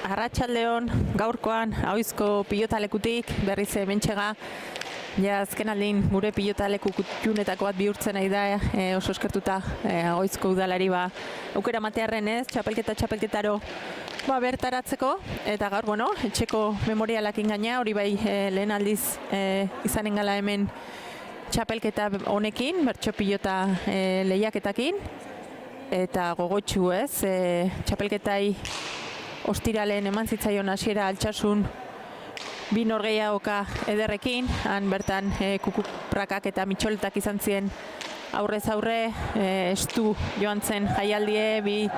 Arratsaldeon gaurkoan Ahoizko pilotalekutik berriz hementxega. Ja, azken aldin gure pilotaleku kutxunetako bat bihurtzen nahi da, oso eskertuta Ahoizko udalari aukera matearren ez, txapelketaro bertaratzeko, eta gaur, etxeko memorialakin gaina, hori bai lehen aldiz izanen gala hemen txapelketa honekin, bertso pilota lehiaketakin, eta gogotxu ez, txapelketai ostiralen eman zitzaion hasiera Altsasun bi norgehiagoka ederrekin, han bertan kukuprakak eta mitxoletak izan ziren aurrez aurre, estu joan zen jaialdie, bi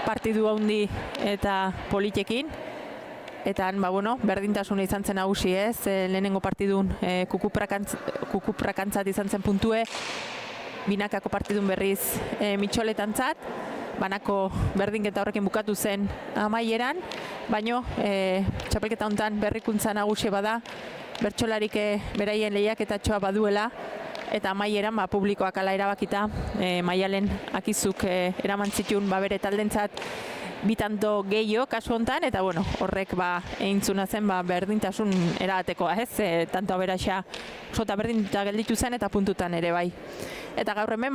partidu handi eta politekin, eta han, berdintasuna izan zen nagusi ez, lehenengo partidun kukuprakantzat izan zen puntue, binakako partidun berriz mitxoletantzat, banako berdinketa horrekin bukatu zen amaieran, baino txapelketa hontan berrikuntza nagusi bada, bertsolarik beraien lehiaketatxoa baduela, eta amaieran publikoak ala erabakita, Maialen Akizuk eraman zituen bere taldentzat bitanto gehiago kasu hontan, eta horrek eintzuna zen berdintasun erabatekoa ez, tanto aberaxa sota berdinta gelditu zen eta puntutan ere bai. Eta gaur hemen,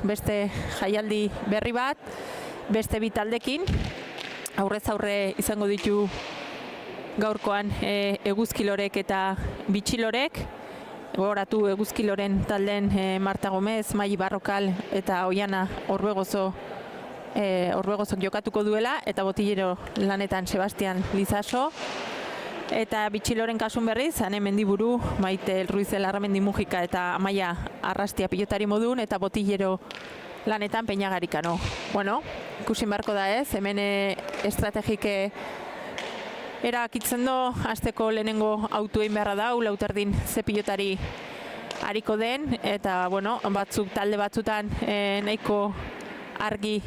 beste jaialdi berri bat, beste bi taldekin, aurrez aurre izango ditu gaurkoan Eguzkilorek eta Bitxilorek, gogoratu Eguzkiloren talden Marta Gomez, Mai Barrokal eta Oiana Orbegozok jokatuko duela, eta botillero lanetan Sebastian Lizaso, eta Bitxiloren kasun berriz, Ane Mendiburu, Maite Ruiz Larramendi Mujika eta Amaia Arrastia pilotari modun, eta botillero lanetan Peñagarikano. Ikusin beharko da ez, hemen estrategike erakitzen do, hasteko lehenengo autuein beharra dau, lauterdin ze pilotari hariko den, eta talde batzutan nahiko argi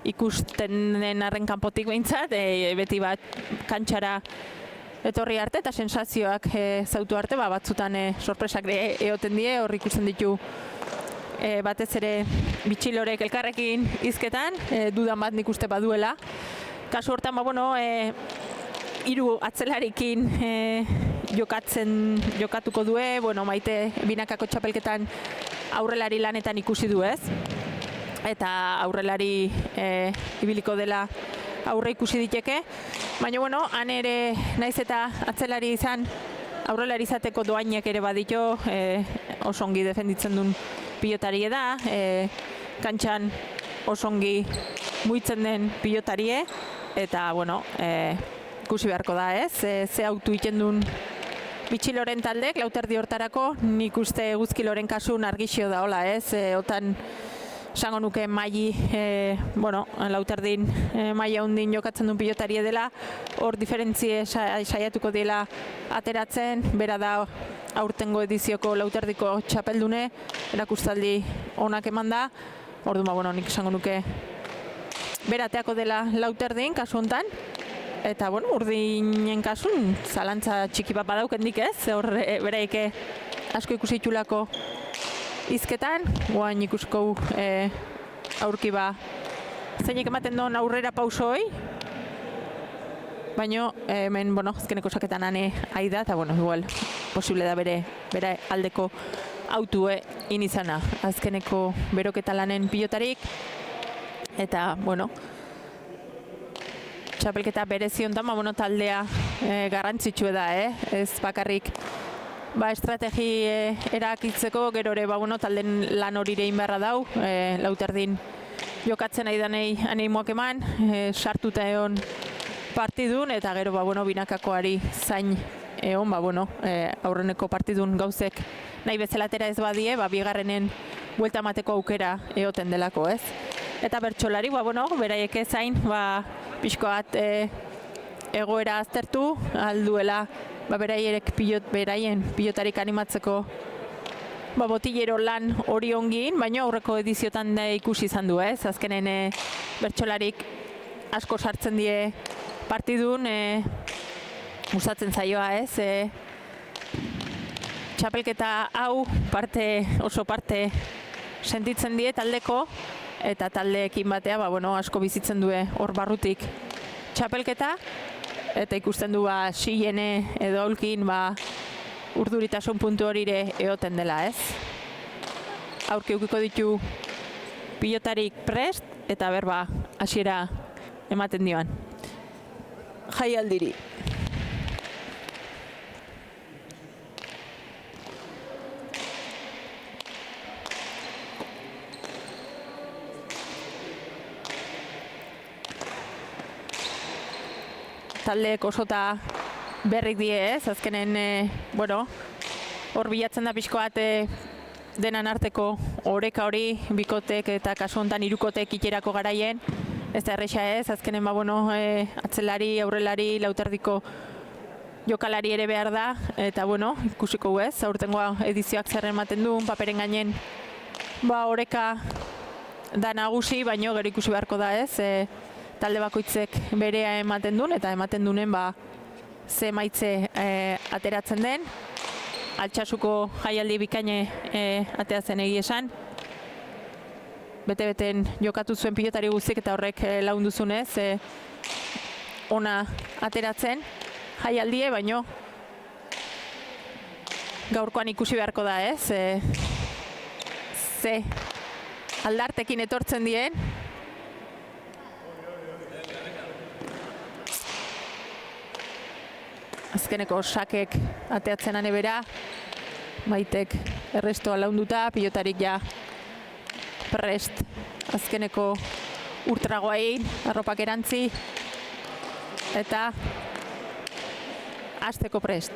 ikusten den arren kanpotik behintzat, beti kantxara etorri arte eta sensazioak zautu arte, batzutan sorpresak egoten die, hor ikusten ditu batez ere Bitxilorek elkarrekin hizketan, dudan bat nik uste baduela. Kasu hortan, hiru atzelarikin jokatuko due, Maite binakako txapelketan aurrelari lanetan ikusi du ez, eta aurrelari ibiliko dela aurre ikusi diteke, baina han ere naiz eta atzelari izan aurrelari izateko doainek ere badito, osongi defenditzen duen pilotarie da, kantxan osongi muitzen den pilotarie, eta ikusi beharko da ez, ze autu iten duen Bitxiloren taldek, lauterdi hortarako, nik uste Eguzkiloren kasun argixio da hola ez, otan esango nuke Mai, lauterdin maila hundin jokatzen duen pilotarie dela, hor diferentzie saiatuko dela ateratzen, bera da aurtengo edizioko lauterdiko txapeldune, erakustaldi onak eman da, orduan nik esango nuke berateako dela lauterdin kasu hontan, eta urdinen kasun zalantza txiki bat badaukendik ez, hor beraike asko ikusi itxulako hizketan, guain ikusko aurki zeinek ematen duen aurrera pausoi, baina hemen, azkeneko saketan ane aida, eta igual posible da bere aldeko autue inizana, azkeneko beroketa lanen pilotarik, eta, txapelketa berezi hontan, taldea garrantzitsue da, ez bakarrik estrategi erakitzeko, gero ere talden lan hori rein beharra dau, lauterdin jokatzen nahi danei animoak eman, sartuta egon partidun, eta gero binakakoari zain egon, aurreneko partidun gauzek nahi bezalatera ez badie, bigarrenen buelta mateko aukera egoten delako, ez? Eta bertsolari, beraiek zain, pixkoat egoera aztertu, alduela beraien pilotarik animatzeko botillero lan hori ongin, baina aurreko ediziotan ikusi izan du ez, azkenen bertsolarik asko sartzen die partidun, gustatzen zaioa ez, txapelketa hau oso parte sentitzen die taldeko, eta taldeekin batea, asko bizitzen due hor barrutik txapelketa, eta ikusten du Xillene edo Aulkin urduritasun puntu horire eoten dela, ez? Aurki ukiko ditu pilotarik prest eta berba hasiera ematen dioan. Jaialdiri. Taldeek osota berrik die, ez? Azkenen, hor bilatzen da pixko bat denan arteko oreka hori, bikotek eta kasu honetan hirukotek iterako garaien. Ez da erresa ez, azkenen atzelari, aurrelari, lauterdiko jokalari ere behar da. Eta ikusiko ez, aurtengoa edizioak zer ematen du, paperen gainen oreka da nagusi, baino gero ikusi beharko da ez. Talde bakoitzek berea ematen duen, eta ematen dunen ze maitze ateratzen den. Altsasuko jaialdi bikaine ateratzen egia esan. Bete-beten jokatu zuen pilotari guztiek eta horrek lagundu zunez ona ateratzen jaialdie, baino gaurkoan ikusi beharko da ez. Ze aldartekin etortzen dien. Azkeneko sakek ateatzen anebera, Maitek errestoa launduta, pilotarik prest azkeneko urtragoai, arropak erantzi, eta hasteko prest.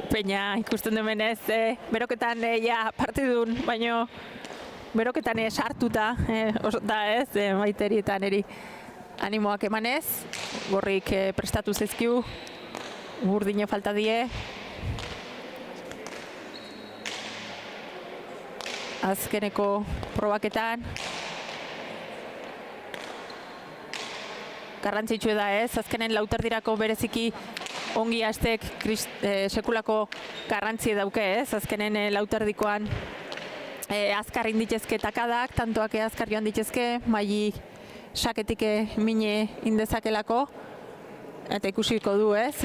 Peña ikusten dumenez, beroketan partidun, baino beroketan sartuta da ez, Maiteri eta neri animoak emanez, gorrik prestatu zezkiu, urdine falta die. Azkeneko probaketan garrantzitsua da ez, azkenen lauterdirako bereziki ongi hastek sekulako garrantzi dauke ez, azkenen lauterdikoan azkar inditezke takadak, tantoak azkar joan ditezke, maili saketik mine indezakelako, eta ikusiko du ez,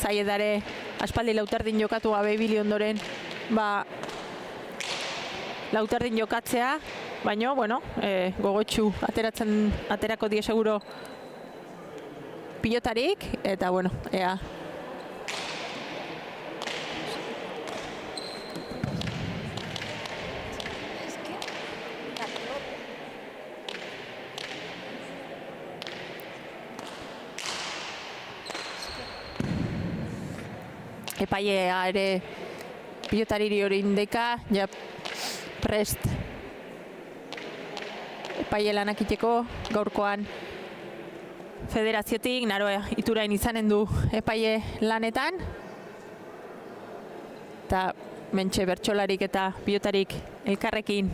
zaiedare aspaldi lauterdin jokatu gabe ibili ondoren lauterdin jokatzea, baino, gogotsu aterako die seguro pilotarik, eta ea. Epailea ere pilotariri hori indeka, prest epaile lanak iteko, gaurkoan federaziotik, naroa iturain izanen du epaile lanetan, eta mentxe bertsolarik eta pilotarik elkarrekin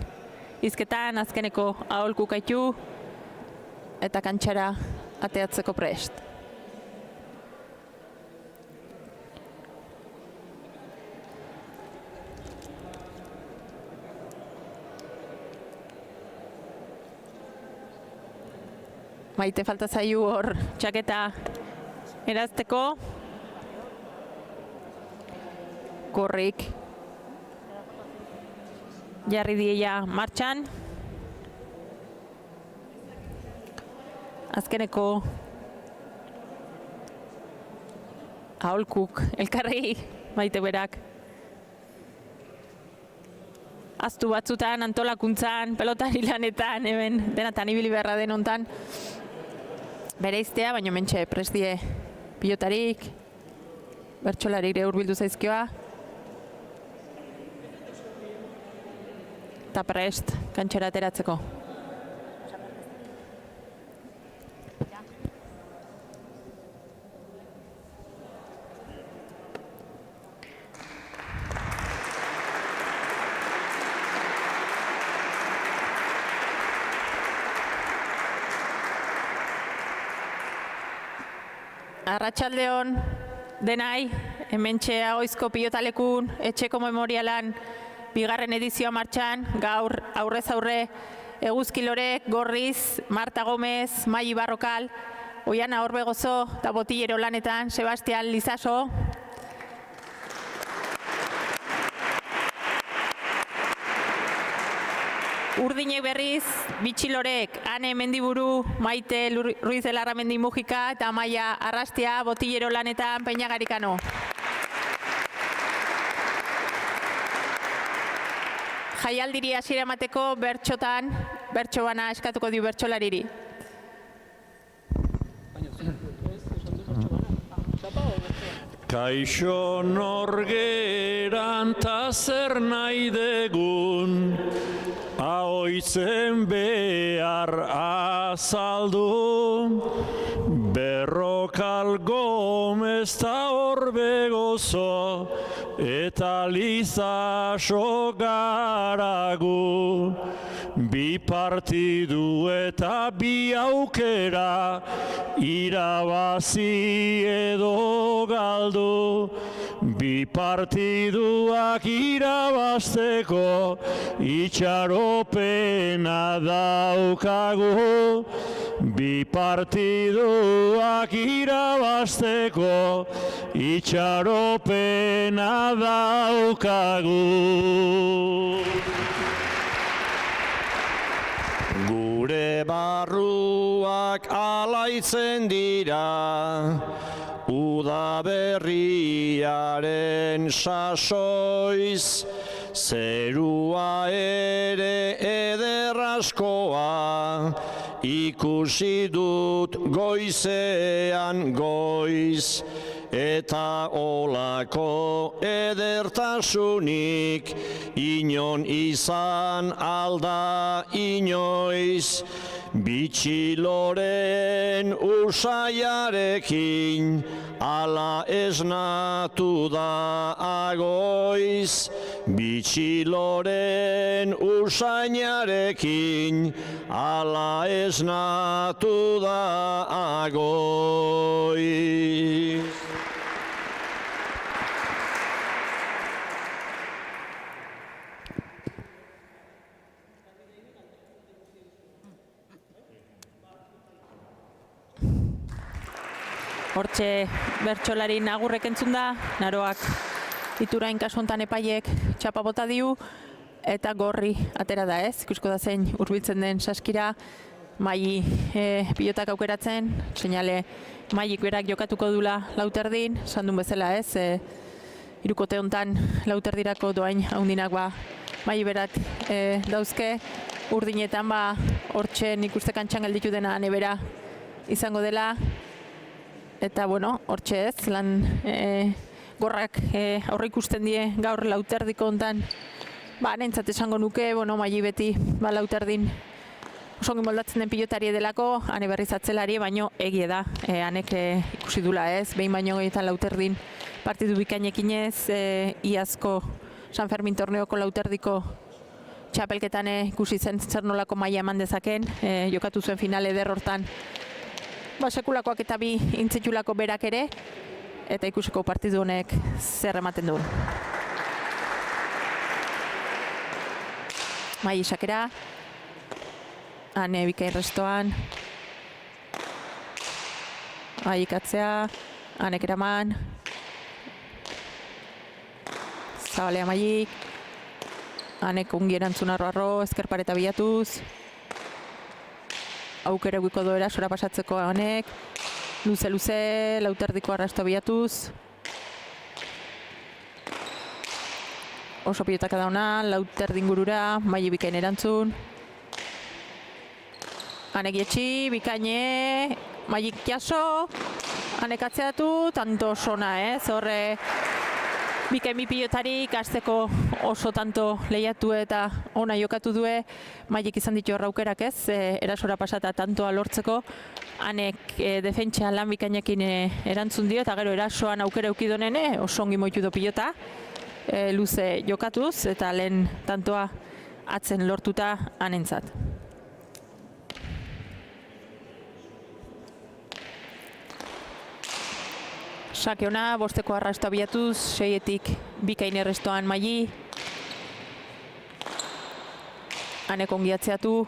izketan, azkeneko aholku kaitu, eta kantxara ateatzeko prest. Maite falta zaiu hor txaketa erazteko. Gorrik jarri dieia martxan. Azkeneko aholkuk elkarri Maite berak aztu batzutan, antolakuntzan, pelotari lanetan, hemen denatan ibili beharra den hontan bereiztea, baino mentxe prestie pilotarik, bertsolarik hurbildu zaizkioa, eta prest kantxera ateratzeko. Arratsaldeon denai, hementxe Agoizko pilotalekun etxeko memorialan bigarren edizioa martxan, gaur aurrez aurre Eguzki Lorek, Gorriz, Marta Gomez, Mai Barrokal, Oiana Orbegozo eta Botillero lanetan, Sebastian Lizaso. Urdinek berriz, Bitxilorek, Ane Mendiburu, Maite Ruiz de Larramendi Mujika eta Amaia Arrastia, Botillero lanetan, Peñagarikano. Jaialdiri hasiera emateko bertxotan, bertxo bana eskatuko dio bertxolariri. Kaixo norgeran ta zer nahi degun, ahoitzen behar azaldu, Berrokal Gomez ta Orbegozo, eta Lizaso garagu. Bi partidu eta bi aukera, irabazi edo galdu. Bi partiduak irabazteko, itxaropena daukagu. Bi partiduak irabazteko, itxaropena daukagu. Gure barruak alaitzen dira, udaberriaren sasoiz, zerua ere ederraskoa, ikusi dut goizean goiz, eta olako edertasunik inon izan alda inoiz. Bitxiloren usaiarekin ala esnatu da agoiz. Bitxiloren usainarekin ala esnatu da agoiz. Hortxe bertsolari agurrek entzun da, naroak Iturain kasu hontan epaiek txapa bota diu, eta Gorri atera da ez, ikusko da zein hurbiltzen den saskira, Mai pilotak aukeratzen, seinale Maik berak jokatuko dula lauterdin, sandun bezala ez, hirukote hontan lauterdirako doain haundinak Mai berak dauzke, urdinetan hortxe nik uste kantxan gelditu dena nebera izango dela, eta bueno, hortxe ez, lan Gorrak aurre ikusten die gaur lauterdiko hontan, nentzat esango nuke, Mai beti lauterdin osongin moldatzen den pilotari delako, hane berriz atzelari, baino egie da, hanek ikusi dula ez, behin baino gehietan lauterdin partidu bikainekin ez, iazko San Fermin torneoko lauterdiko txapelketan ikusi zen zer nolako maila eman dezaken, jokatu zuen finale eder hortan, sekulakoak eta bi intzitulako berak ere, eta ikusiko partidu honek zer ematen duen. Mai isakera, hane bikain restoan, ikatzea, hanek eraman, zabalea Maik, hanek ungi erantzun arro, ezkerpareta bilatuz, aukera guiko doera, sora pasatzeko hanek, luze, lauterdiko arrasto bilatuz, oso pilotaka dauna, lauterdin gurura, Mai bikain erantzun, hanek jetxi, bikaine, Maik jaso, hanek atzeatu, tanto sona ez, horre bikain bi pilotari ikasteko oso tanto lehiatu eta ona jokatu due, Maik izan ditu horra aukerak ez, erasora pasata tantoa lortzeko, hanek defentsa lan bikainekin erantzun dio, eta gero erasoan aukera eukidonen oso ongi moitu do pilota, luze jokatuz, eta lehen tantoa atzen lortuta hanentzat. Sake ona, bosteko arrasto abiatuz, 6etik bikain errestoan Maili. Anek ongi atzeatu.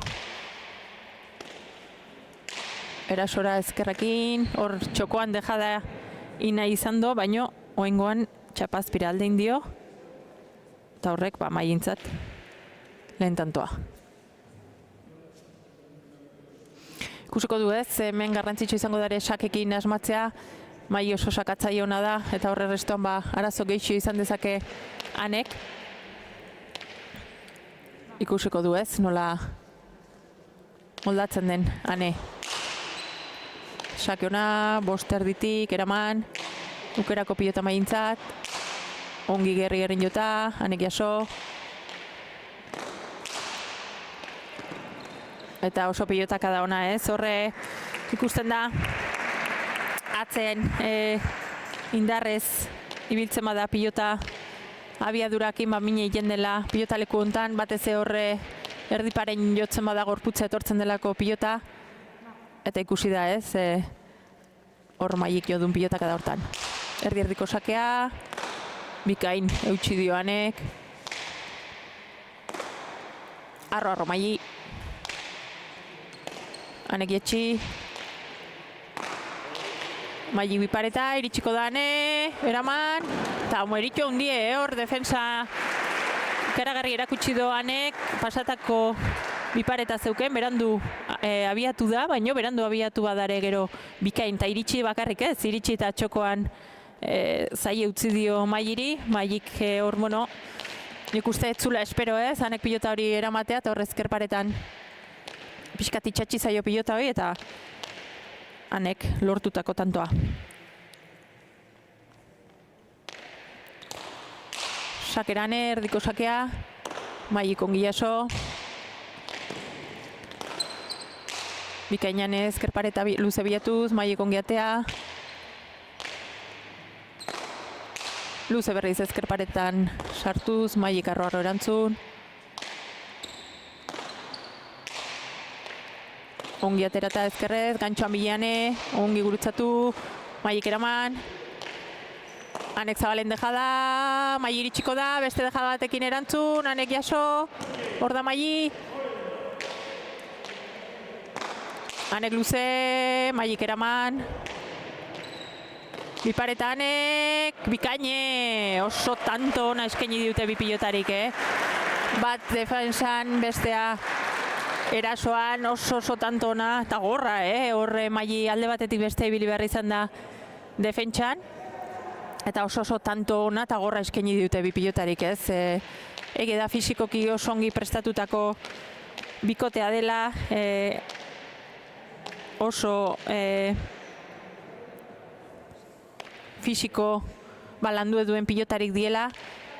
Erasora ezkerrekin, hor txokoan dejada ina izan do, baino oengoan txapazpira aldein dio. Eta horrek, Mailintzat lehen tantoa. Ikusiko du ez, hemen garrantzitsu izango dare sakekin asmatzea, Maili oso sakatzaile ona da, eta horre restoan arazo gehixo izan dezake Anek. Ikusiko du ez, nola moldatzen den Ane. Sake ona, bost erditik, eraman, ukerako pilota Mailintzat, ongi gerri jota, Anek jaso. Eta oso pilotaka da ona ez, horre ikusten da atzen indarrez ibiltzen bada pilota abiadurakin mine egin dela pilota leku hontan, batez horre erdiparen jotzen bada gorputza etortzen delako pilota, eta ikusi da ez, hor Mailik jo duen pilotaka da hortan. Erdi-erdiko sakea, bikain eutsi dio Anek. Arro Maili. Anek jetxi. Maili bipareta, iritsiko da Ane, eraman. Eta homo eritxo hundie, hor defensa ikaragarri erakutsi do Anek, pasatako bipareta zeuken, berandu abiatu da, baino berandu abiatu badare gero bikain, eta iritsi bakarrik ez, iritsi eta txokoan zaie utzi dio Mailiri, Mailik hor mono, nik uste etzula espero ez, Anek pilota hori eramatea, eta horrez kerparetan pixkat itxatxi zaio pilota hori, eta Anek lortutako tantoa. Sakerane, erdiko sakea, Mailik ongi jaso. Bikainan ezkerpareta luze bilatuz, Mailik ongi atea. Luze berriz ezkerparetan sartuz, Mailik arro erantzun. Ongi aterata ezkerrez, gantxoan bileane, ongi gurutzatu, Mailik eraman. Anek zabalen dejada, Maili iritsiko da, beste dejada batekin erantzun, Anek jaso, hor da Maili. Anek luze, Mailik eraman. Bipareta Anek, bikaine, oso tanto ona eskaini dute bi pilotarik, Bat defensan, bestea erasoan, oso tanto ona, eta gorra, Horre Maili alde batetik beste ibili behar izan da defentsan. Eta oso tanto ona eta gorra eskaini dute bi pilotarik, Ege da fisikoki oso ongi prestatutako bikotea dela, oso fisiko landu eduen pilotarik diela,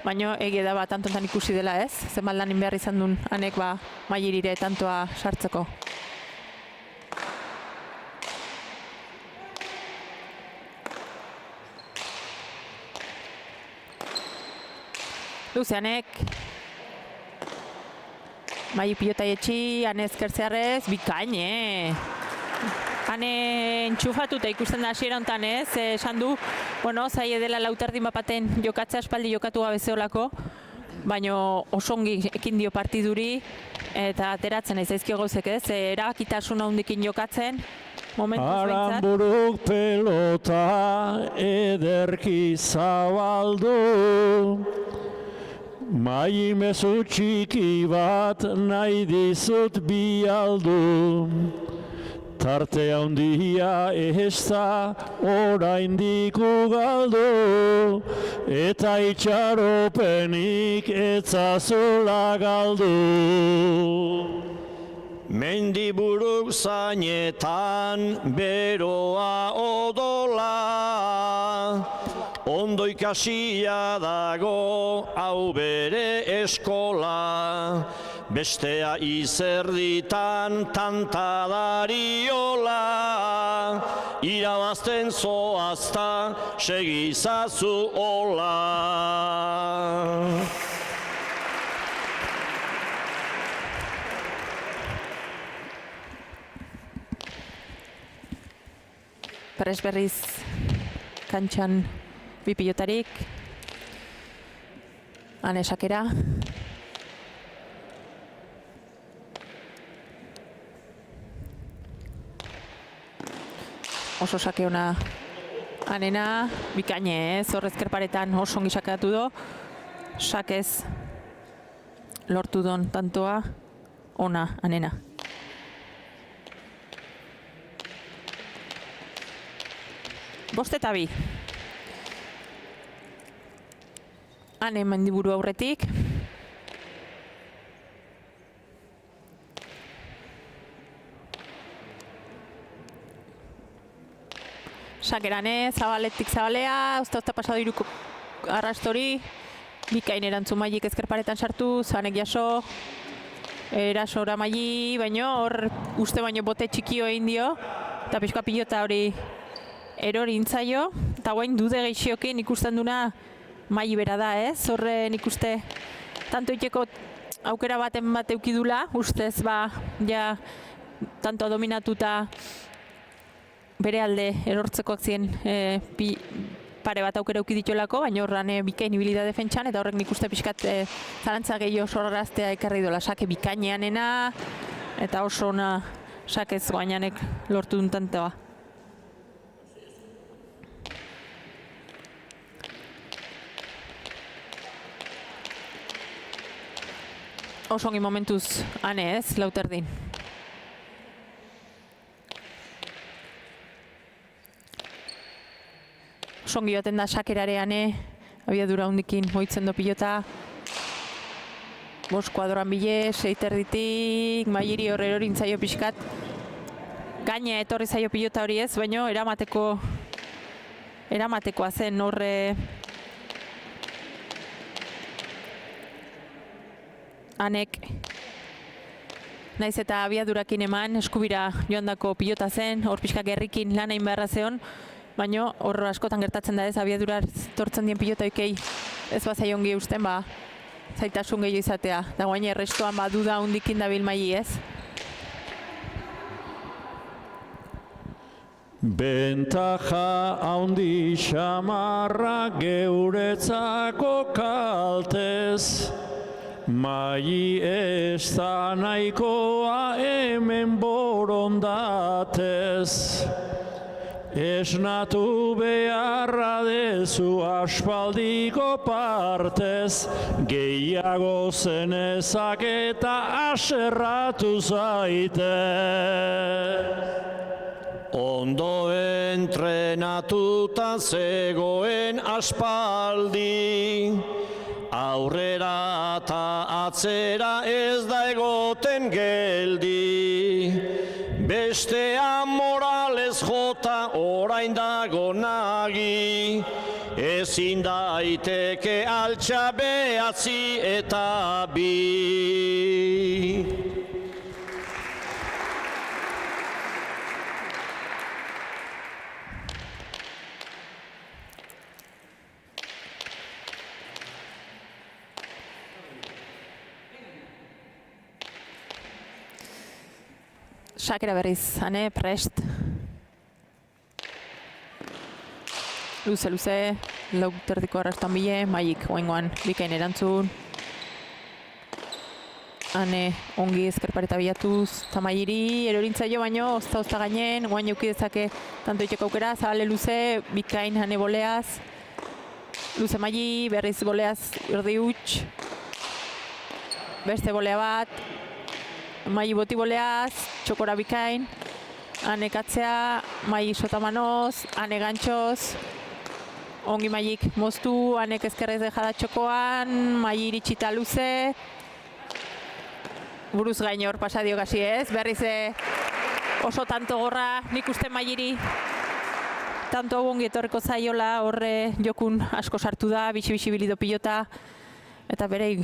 baina ege da tantontan ikusi dela ez, zenbat lanin behar izan duen Anek Mailirire tantoa sartzeko. Luze Anek, Maili pilota etxi, Ane ezkertzearrez, bikaine. Ane entxufatuta ikusten da hasiera hontan esan du, zaie dela lauterdin bapaten jokatzea aspaldi jokatu gabe zeolako, baina oso ongi ekin dio partiduri, eta ateratzen ez zaizkio gauzek erabakitasuna hundikin jokatzen, momentuz behintzat. Aranburuk pelota ederki zabaldu, Maili mezu txiki bat nahi dizut bialdu. Tarte handia ez da oraindik ugaldu, eta itxaropenik etzazula galdu. Mendiburuk zainetan beroa odola, ondo ikasia dago hau bere eskola, bestea izerditan tanta dariola, irabazten zoazta segizazu hola. Perez berriz kantxan bi pilotarik. Ane sakera. Oso sake ona Anena, bikaine ez, hor ezkerparetan oso ongi sakeatu do. Sakez lortu don tantoa, ona Anena. Bost eta bi. Ane mendiburu aurretik. Sakerane, zabaletik zabalea, usta pasado iruko arrastori, bikain erantzun Mailik ezkerparetan sartu, zanek jaso, erasora Maili, baino hor uste baino bote txikio egin dio, eta pixka pilota hori erori intzaio, eta guain dude gehixiokin ikusten duna Maili bera da, ez? Horre nik uste tanto iteko aukera baten bat eukidula, ustez ba, ja, tanto dominatuta bere alde erortzekoak ziren pare bat aukera euki ditolako, baina horran bikain ibili da defentsan, eta horrek nik uste pixkat zalantza gehiago sorraztea ekarri dola, sake bikaineanena, eta oso ona sakez guainanek lortu dun tantoa. Oso ongi momentuz Ane ez, lauterdin. Songi joaten da sakerareane, abiadura hundikin moitzen do pilota. Bost kuadroan bile, seiterditik, Mailiri horre erorin zaio pixkat. Gaine etorri zaio pilota hori ez, baina eramatekoa zen horre. Anek, naiz eta abiadurakin eman, eskubira joandako pilota zen, hor pixka gerrikin lan egin beharra zeon, baina hor askotan gertatzen da ez, abiadura tortzen dien pilota ikei ez bazai ongi usten, ba, zaitasun gehiago izatea. Da guain errestoan ba duda hundikin dabil Maili ez. Bentaja haundi xamarra geuretzako kaltez, Maili ez da nahikoa hemen borondatez. Esnatu beharra dezu aspaldiko partez, gehiago zenezak eta aserratu zaite. Ondo entrenatuta zegoen aspaldi, aurrera eta atzera ez da egoten geldi. Bestea moralez jota orain dago nagi, ezin daiteke altxa behatzi eta bi. Sakera berriz, Ane, prest. Luze, lauterdiko arrastoan bile, Mailik oengoan bikain erantzun. Ane, ongi ezkerpareta bilatuz, eta Mailiri erorintzaio baino, ozta gainen, oain euki dezake tanto itxeko aukera, zabale luze, bikain Ane boleaz. Luze Maili, berriz boleaz erdi huts. Beste bolea bat. Maili boti boleaz, txokora bikain, Ane katzea, Maili sotamanoz, Ane gantxoz, ongi Mailik moztu, Anek ezkerrez dejada txokoan, Maili iritsita luze, buruz gain hor pasadio gasi ez, berriz oso tanto gorra, nik uste Mailiri tanto ongi etorreko zaiola, horre jokun asko sartu da, bixi bilido pilota, eta berei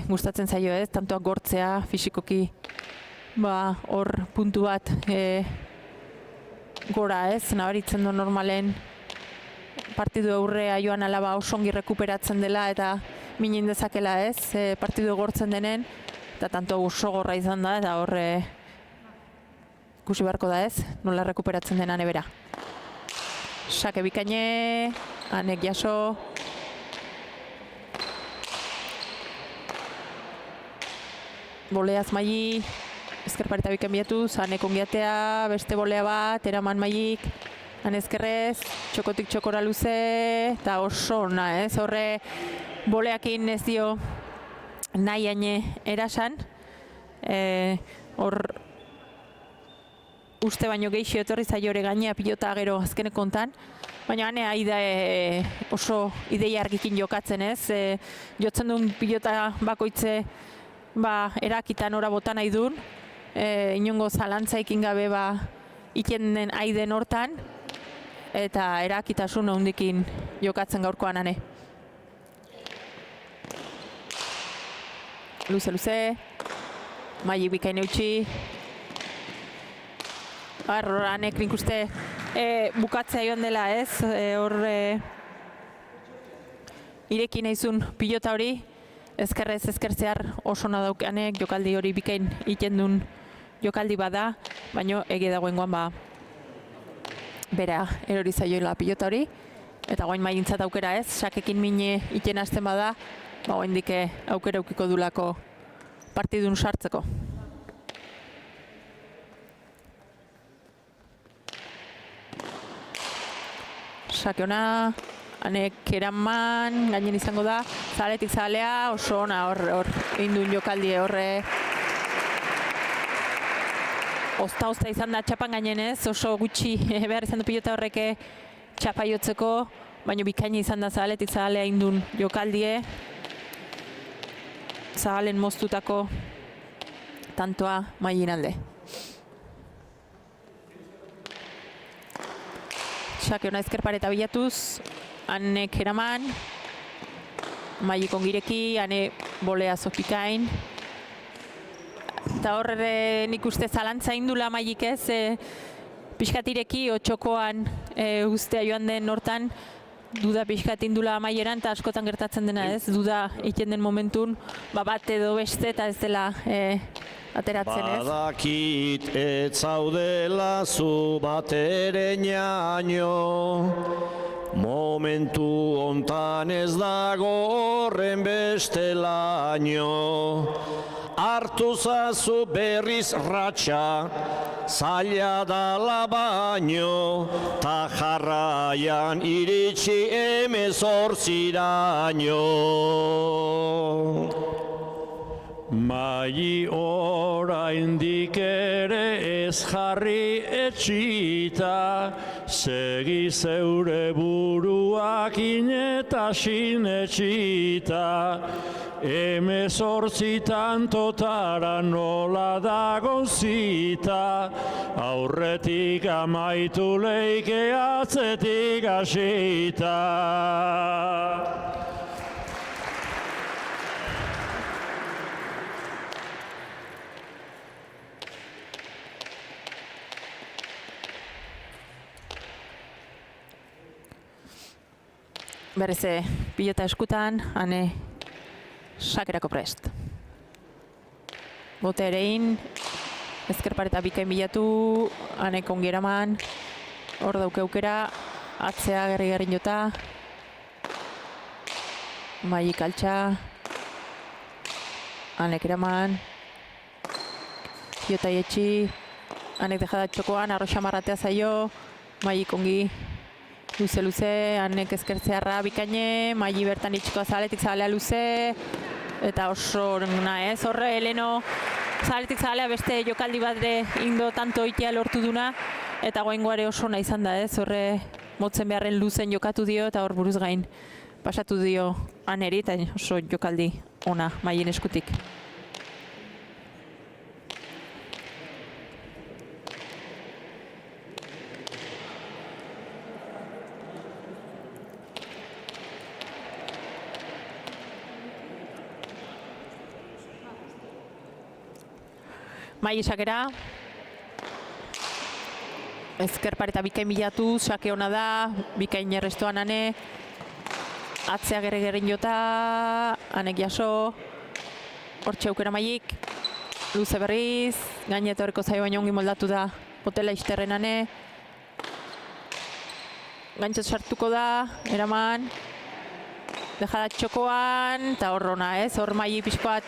gustatzen zaio ez, tantoak gortzea, fisikoki, ba, hor puntu bat gora ez, nabaritzen du normalen partidu aurrea joan alaba oso ongi rekuperatzen dela eta minin dezakela ez, partidu gortzen denen, eta tanto oso gorra izan da, eta hor ikusi beharko da ez, nola rekuperatzen dena nebera. Sake bikaine, anek jaso. Boleaz Maili, ezker pareta bikain biatuz, anek ongiatea, beste bolea bat, eraman Mailik, han ezkerrez, txokotik txokora luze, eta oso ona, ez? Horre boleakin ez dio nahi haine erasan, hor uste baino geixo etorri zaiore gainea pilota gero azkeneko kontan, baina hane aida oso ideia argikin jokatzen, ez? Jotzen duen pilota bakoitze erakitan ora bota nahi duen, inongo zalantzaikin gabe iken den aiden hortan, eta erakitasun handikin jokatzen gaurkoan hane. Luze, Maili bikain eutxi. Hanek nik uste bukatzea joan dela, ez? Hor ireki nahizun pilota hori, ezkerrez ezkertzear oso nadaukanek, jokaldi hori bikain iten duen jokaldi bada, baino ege dagoengoan bera erori zaioela pilota hori, eta guain Mailintzat aukera, ez? Sakekin mine iten hasten bada, guain dike aukera eukiko dulako partidun sartzeko. Sake ona, anek eraman, gainen izango da, zahaletik zahalea, oso ona hor induen jokaldi horre. Ozta izan da txapan gainenez, oso gutxi behar izan du pilota horreke txapa jotzeko, baina bikaini izan da zahaletik zahalea induen jokaldie. Zahalen moztutako tantoa Mailin alde. Sake ona ezker pareta bilatuz, anek eraman, Mailik ongireki, ane bolea zopikain. Eta horre nik uste zalantza indula Mailik, ez, pixkatireki otxokoan ustea joan den hortan, duda pixkat indula amaieran eta askotan gertatzen dena, ez, duda iten den momentun, bat edo beste eta ez dela ateratzen, ez? Badakit ez zaudela zu batere ñaño, momentu hontan ez dago horren beste laño. Hartu zazu berriz ratxa, zaila dala baino, ta jarraian iritsi 18raino. Maili oraindik ere ez jarri etxita, segi zeure buruakin eta sinetxita. 18 totara nola dagon zita, aurretik amaitu leike atzetik hasita. Berrize pilota eskutan, ane sakerako prest. Bote erein, ezker pareta bikain bilatu, anek ongi eraman, hor dauke aukera, atzea gerri jota, Mailik altxa, anek eraman, pilota ietxi, anek dejada txokoan, arroxa marratea zaio, Mailik ongi, luze, anek ezkertzearra bikaine, Maili bertan itxiko zahaletik zahalea luze, eta oso ez, horre heleno zahaletik zahalea beste jokaldi bat indo tanto itea lortu duna, eta goaingoare oso nahi izan da, ez, horre motzen beharren luzen jokatu dio, eta hor buruz gain pasatu dio aneri, eta oso jokaldi ona Mailin eskutik. Maili sakera, ezker pareta bikain bilatu, sake ona da, bikain errestoan ane, atzea gerri jota, anek jaso, hortxe aukera Mailik, luze berriz, gaineto horreko zaio baino ongi moldatu da, botela izterren ane, gantxot sartuko da, eraman, dejada txokoan, eta hor ona, ez? Hor Maili pixkoat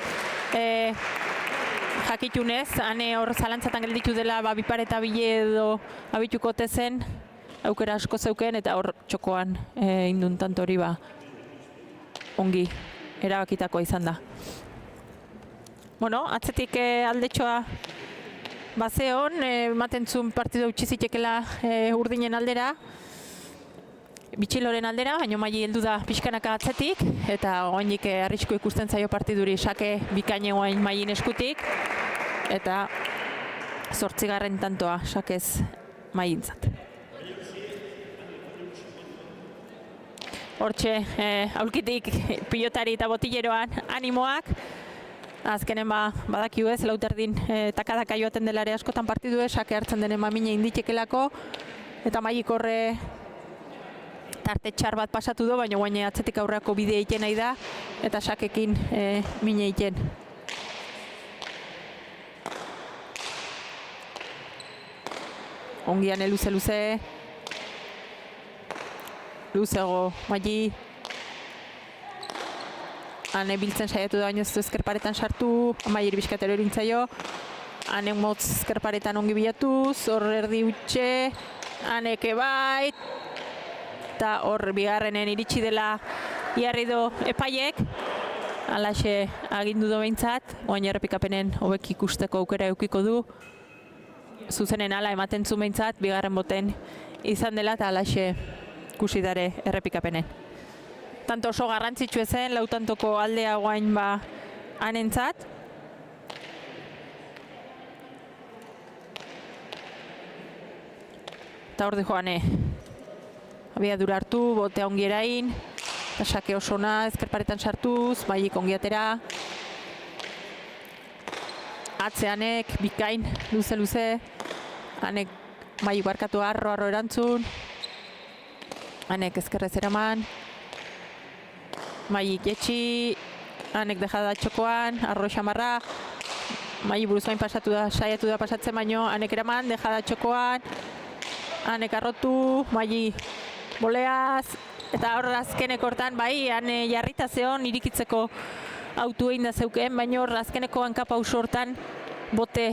jakitunez, hane hor zalantzatan gelditu dela bipar eta bile edo abituko tezen, aukera asko zeuken, eta hor txokoan indun tanto hori ongi erabakitakoa izan da. Bueno, atzetik aldetxoa bazeon, ematen zuen partidu utxizitekela urdinen aldera, bitxiloren aldera, baina Maili heldu da pixkanaka atzetik, eta oainik arrisku ikusten zaio partiduri sake bikaine oain Mailin eskutik, eta 8. tantoa sakez Mailintzat. Hortxe, aulkitik pilotari eta botilleroan animoak, azkenen badakiu ez, lauterdin takadaka joaten delare askotan partidu sake hartzen denen mamine inditekelako, eta Mailik horre tarte txar bat pasatu du, baina guaine atzetik aurreako bide egiten nahi da, eta sakekin mine egiten. Ongian luze-luze, luzego Maili, hane biltzen saiatu da, baina ez du ezkerparetan sartu, Maili bizkatero erintzaio, hane motz ezkerparetan ongi bilatuz, hor erdi utxe, haneke bait, eta hor bigarrenen iritsi dela iarrido epaiek, alaxe agindu do behintzat, oain errepikapenen hobek ikusteko aukera eukiko du, zuzenen ala ematen zu behintzat, bigarren boten izan dela, eta alaxe ikusi dare errepikapenen. Tanto oso garrantzitsu ezen, lautantoko aldea guain hanentzat. Eta hor joane, abiadura hartu, botea ongi erain, eta sake osona ezkerparetan sartuz, Mailik ongi atera. Atzeanek, bikain, luze-luze, hanek Mailik barkatu arro erantzun, hanek ezkerrez eraman, Mailik jetxi, hanek dejada txokoan, arro xamarra, Mailik buruzain saiatu da pasatzen baino, hanek eraman, dejada txokoan, hanek arrotu, Mailik boleaz, eta hor azkeneko hortan, hane jarrita zeon irikitzeko autu egin da zeuken, baina hor azkeneko hankapauso hortan bote,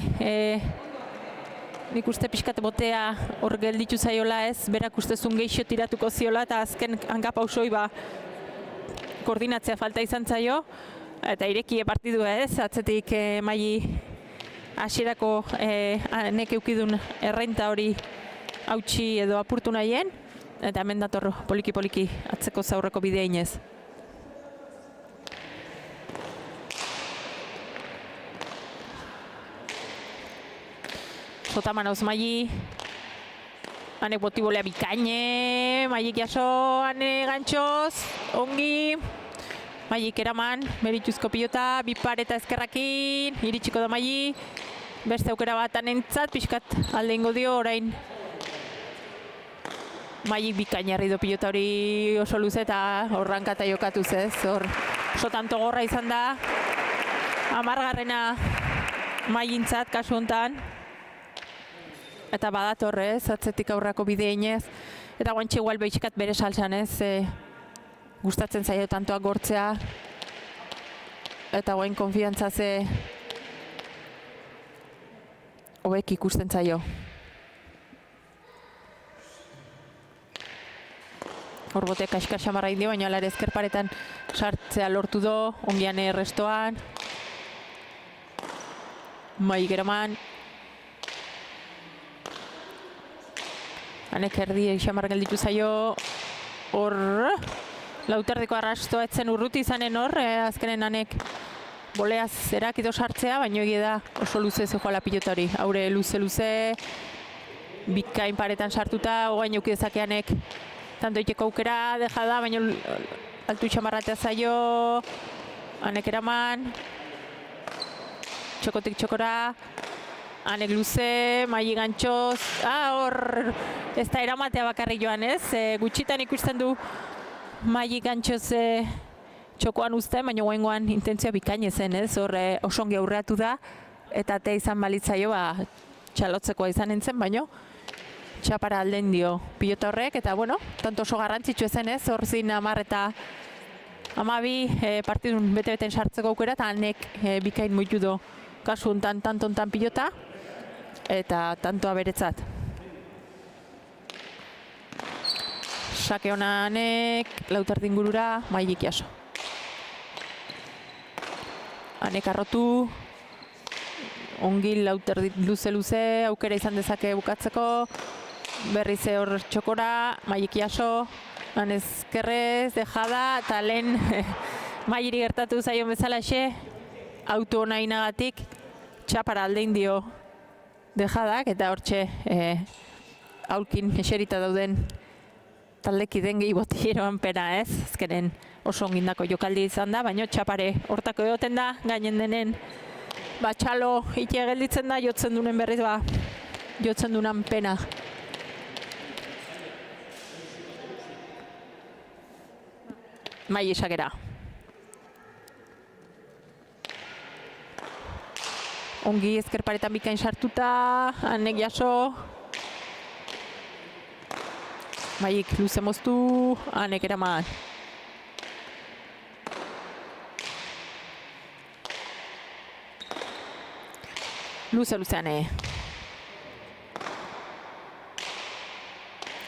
nik uste pixkat botea hor gelditu zaiola ez, berak ustezun geixo tiratuko ziola, eta azken hankapausoi koordinatzea falta izan zaio, eta irekie partidua ez, atzetik Maili hasierako nek eukidun errenta hori hautsi edo apurtu nahien, eta hemen dator poliki-poliki atzeko zaurreko bidea inez. Zota manauz Maili, hanek botibolea bikaine, Mailik jaso, hane gantxoz, ongi, Mailik eraman, merituzko pilota, bipar eta ezkerrakin, iritsiko da Maili, beste aukera bat hanentzat, pixkat alde ingo dio orain, Mailik bikainarri do pilota hori oso luze eta horrankata jokatuz ez, hor oso tanto gorra izan da, 10. Mailintzat kasu hontan, eta badator ez, atzetik aurrako bidea inez, eta guantxe igual behitsikat bere salsan ez, gustatzen zaio tantoak gortzea, eta guain konfiantza ze hobek ikusten zaio. Hor boteak kaskar xamarra indio, baina alare ezkerparetan sartzea lortu do, ongian errestoan. Mailik eraman. Hanek erdi xamarra gelditu zaio. Hor, lauterdeko arrastoa etzen urruti izanen hor, azkenen hanek boleaz erakido sartzea, baina egia da oso luze zehoala pilota hori. Haure luze-luze, bikain paretan sartuta, ogain eukidezakeanek tanto iteko aukera, dejada, baina altu txamarratea zaio, hanek eraman, txokotik txokora, hanek luze, Maili gantxoz, hor, ez da eramatea bakarri joan ez, gutxitan ikusten du Maili gantxoz txokoan uzten, baina guengoan intentzioa bikaine zen ez, hor osongi aurreatu da, eta te izan balitzaio txalotzekoa izan nintzen, baina txapara alden dio pilota horrek, eta bueno, tanto oso garrantzitsu ezen ez, hor zin 10 eta 12 partidun bete-beten sartzeko aukera, eta hanek bikain muitu do kasu hontan tantontan pilota, eta tantoa beretzat. Sake honanek lauterdin ingurura Mailik jaso. Hanek arrotu, ongi lauterdi luze-luze, aukera izan dezake bukatzeko, berriz hor txokora, Mailik jaso, ezkerrez, dejada, eta lehen Mailiri gertatu zaion bezalaxe, auto hona inagatik, txapara aldein dio dejadak, eta hortxe aulkin eserita dauden taldekiden gehi botileroan pena ez, azkenen oso ongindako jokaldi izan da, baina txapare hortako egoten da, gainen denen txalo itea gelditzen da, jotzen dunen berriz jotzen dunan pena. Maili sakera. Ongi ezkerparetan bikain sartuta, hanek jaso. Mailik luze moztu, hanek eraman. Luze-luzean.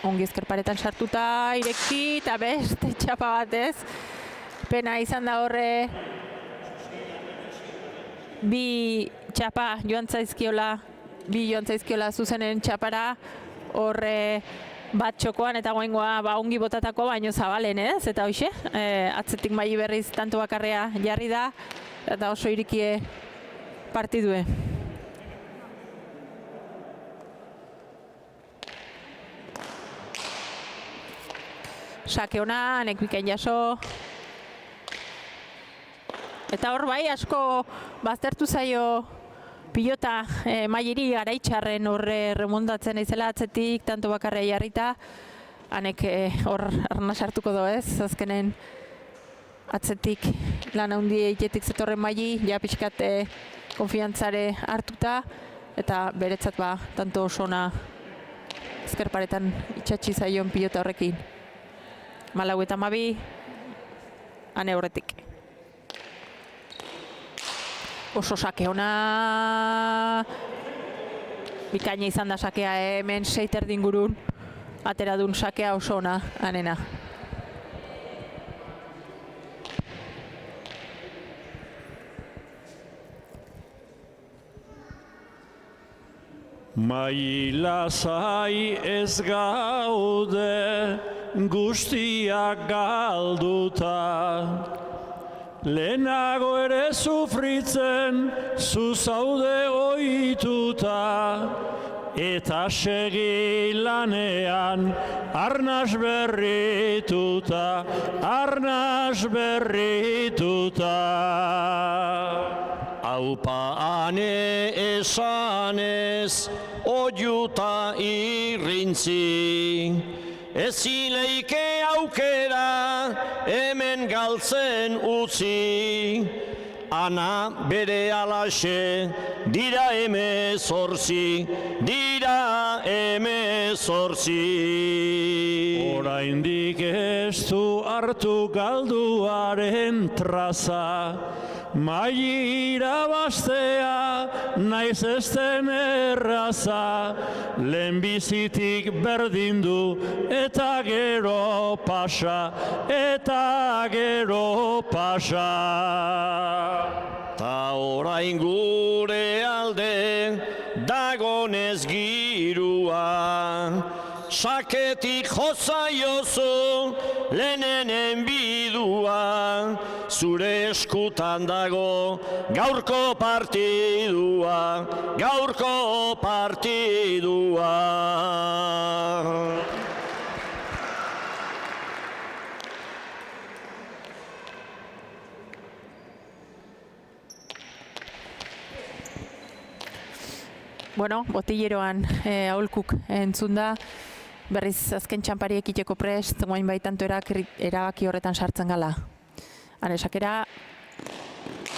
Ongi ezkerparetan sartuta, ireki, eta beste txapa bat ez. Pena izan da horre bi txapa joan zaizkiola zuzenen txapara, horre bat txokoan eta goengoa ongi botatako baino zabalen ez, eta hoxe, atzetik Maili berriz tanto bakarrea jarri da, eta oso irikie partidue. Sake hona, hanek bikain jaso. Eta hor bai, asko baztertu zaio pilota Mailiri garaitxarren horre remontatzen izela atzetik, tanto bakarrea jarrita. Hanek hor arna sartuko do ez, azkenen atzetik lan handi egitetik zetorren Maili, ja pixkat konfiantzare hartuta, eta beretzat tanto osona ezkerparetan itxatxi zaion pilota horrekin. 4 eta 12, hane horretik. Oso sake ona, bikaina izan da sakea, hemen 6 erdi ingurun, atera duen sakea oso ona, hanena. Maili lasai ez gaude, guztiak galduta. Lehenago ere sufritzen, zu zaude ohituta. Eta segi lanean, arnas berrituta, arnas berrituta. Aupa ane esanez, oiuta irrintzi. Ezileike aukera, hemen galtzen utzi. Ana bere alaxe, dira 18, dira 18. Oraindik ez du hartu galduaren traza, Maili irabaztea, naiz ez den erraza, lehenbizitik berdin du, eta gero pasa, eta gero pasa. Ta orain gure alde, dagonez girua, saketik jozaiozu, lehenen bidua, zure eskutan dago, gaurko partidua, gaurko partidua. Bueno, botilleroan aholkuk entzun da, berriz azken txampari ekiteko prest, guain baitanto erabaki horretan sartzen gala. Hane sakera,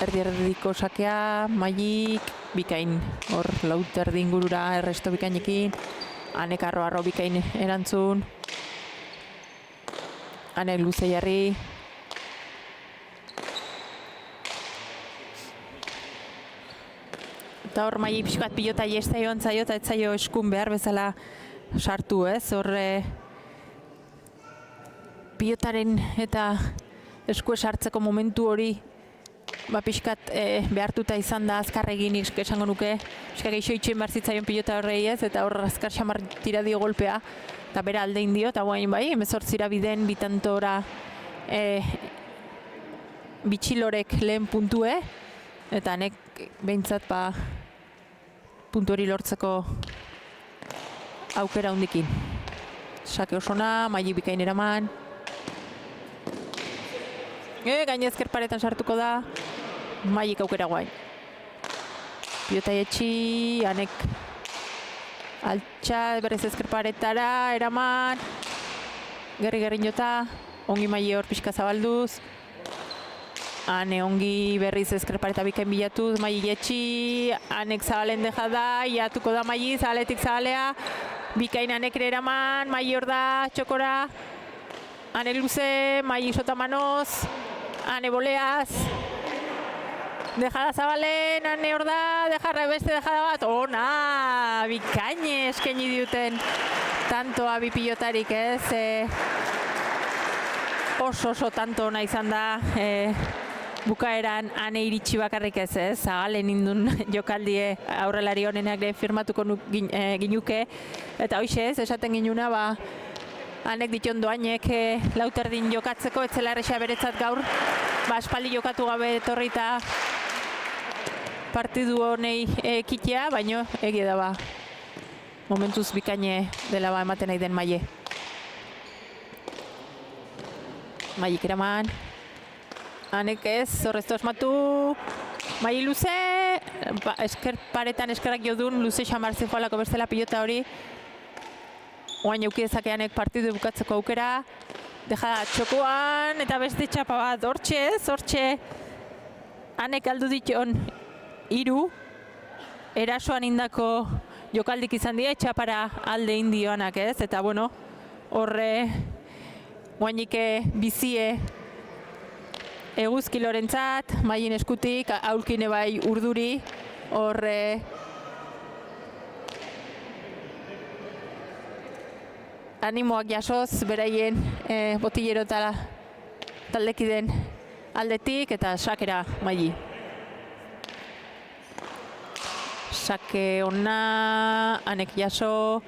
erdi-erdiko sakea, Mailik, bikain, hor lauterdi ingurura erresto bikainekin, Anek arro bikain erantzun. Anek luze jarri. Eta hor Maili pixkat pilota iestaio antzaio eta etzaio eskun behar bezala sartu, ez? Hor pilotaren eta eskue sartzeko momentu hori pixkat behartuta izan da azkarregin esango nuke. Pixkat geixo itxoin behar zitzaion pilota horrei, ez? Eta hor azkar xamar tira dio golpea eta bera aldein dio, eta guain bai, 18 biden bitantora bitxilorek lehen puntue, eta hanek behintzat puntu hori lortzeko aukera hundikin. Sake osona, Maili bikain eraman. Gaine ezker paretan sartuko da, Mailik aukera guain. Pilota etxi, Anek altxa, berrez ezker paretara, eraman. Gerri jota, ongi Maili hor pixka zabalduz. Ane ongi berriz ezker pareta bikain bilatuz, Maili etxi, Anek zabalen deja da, iatuko da Maili, zabaletik zabalea. Bikain Anek ere eraman, Maili hor da, txokora. Ane luze, Maili sota manoz. Ane boleaz. Dejada zabalen, Ane hor da, beste dejada bat. Ona, bikaine eskaini diuten tantoa bi pilotarik, ez? Oso tanto ona izan da bukaeran Ane iritsi bakarrik ez, zabalen indun jokaldie aurrelari honenak firmatuko ginuke. Eta hoxe ez, esaten ginuna, Anek diton doainek lauterdin jokatzeko, etzela erresa beretzat gaur, aspaldi jokatu gabe etorri eta partidu honei ekitea, baino egia da momentuz bikaine dela ematen nahi den Maile. Mailik eraman. Anek ez, horrezto asmatu. Maili luze, esker paretan eskerrak jodun, luze xamar zefoalako bestela pilota hori. Oain eukidezake Anek partidu bukatzeko aukera. Deja txokoan, eta beste txapa bat, hortxe. Anek aldu diton 3. Erasoan indako jokaldik izan dira, txapara alde indioanak, ez? Eta bueno, horre oainik bizie eguzki lorentzat, Mailin eskutik, aulkine bai urduri, horre animoak jasoz, beraien botillero eta taldekiden aldetik, eta sakera Maili. Sake ona, Anek jaso,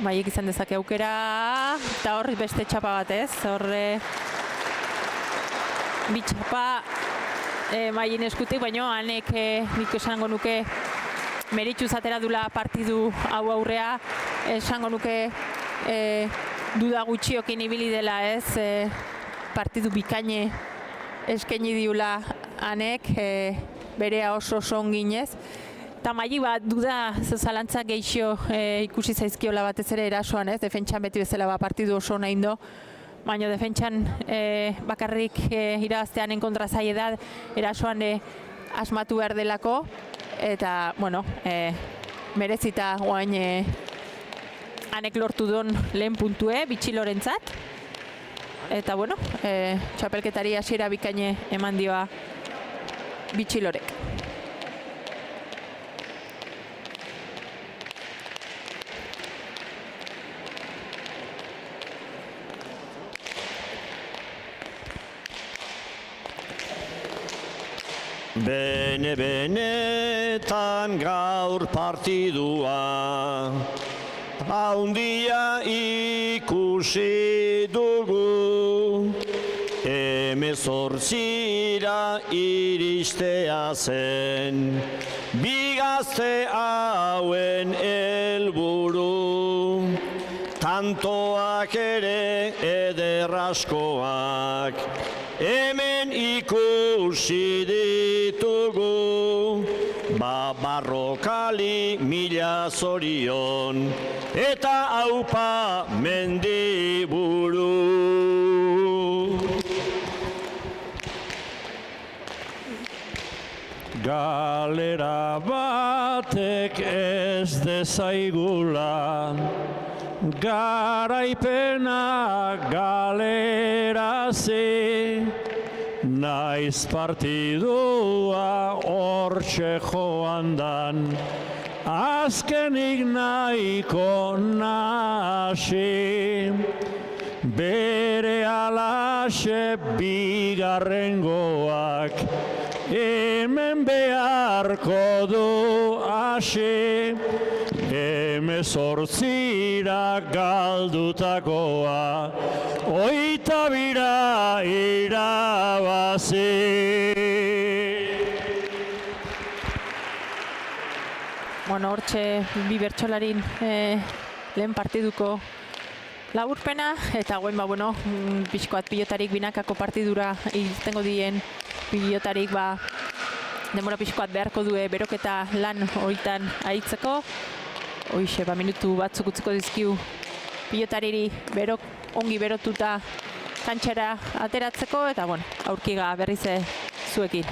Mailik izan dezake aukera, eta hor beste txapa bat, ez? Horre bi txapa Mailin eskutik, baina Anek nik esango nuke meritxuz atera dula partidu hau aurrea, esango nuke duda gutxiokin ibili dela, ez? Partidu bikaine eskaini diula Anek, berea oso onginez. Eta Maili duda zalantza geixo ikusi zaizkiola batez ere erasoan, ez? Defentsan beti bezala partidu oso nahi indo. Baina defentsan bakarrik irabaztean enkontra zaie da, erasoan asmatu behar delako. Eta, bueno, merezita guain Anek lortu duen lehen puntue, bitxilorentzat. Eta, bueno, txapelketari hasiera bikaine eman dioa bitxilorek. Benetan gaur partidua haundia ikusi dugu, 18 iristea zen bi gazte hauen helburu, tantoak ere ederraskoak hemen ikusi ditugu. Barrokali mila zorion eta aupa mendiburu. galera batek ez dezaigula, garaipena galerazi, naiz partidua hortxe joan dan, azkenik nahiko nasi. Bere alaxe bigarrengoak hemen beharko du hasi, hemezortzira galdutakoa, hogeita bira irabazi. Bueno, hortxe bi bertsolarin lehen partiduko laburpena, eta guen pixkoat pilotarik binakako partidura irtengo dien pilotarik denbora pixkoat beharko due beroketa lan horitan aritzeko. Hoixe, minutu batzuk utziko dizkiu pilotariri ongi berotuta kantxera ateratzeko, eta aurkiga berriz zuekin.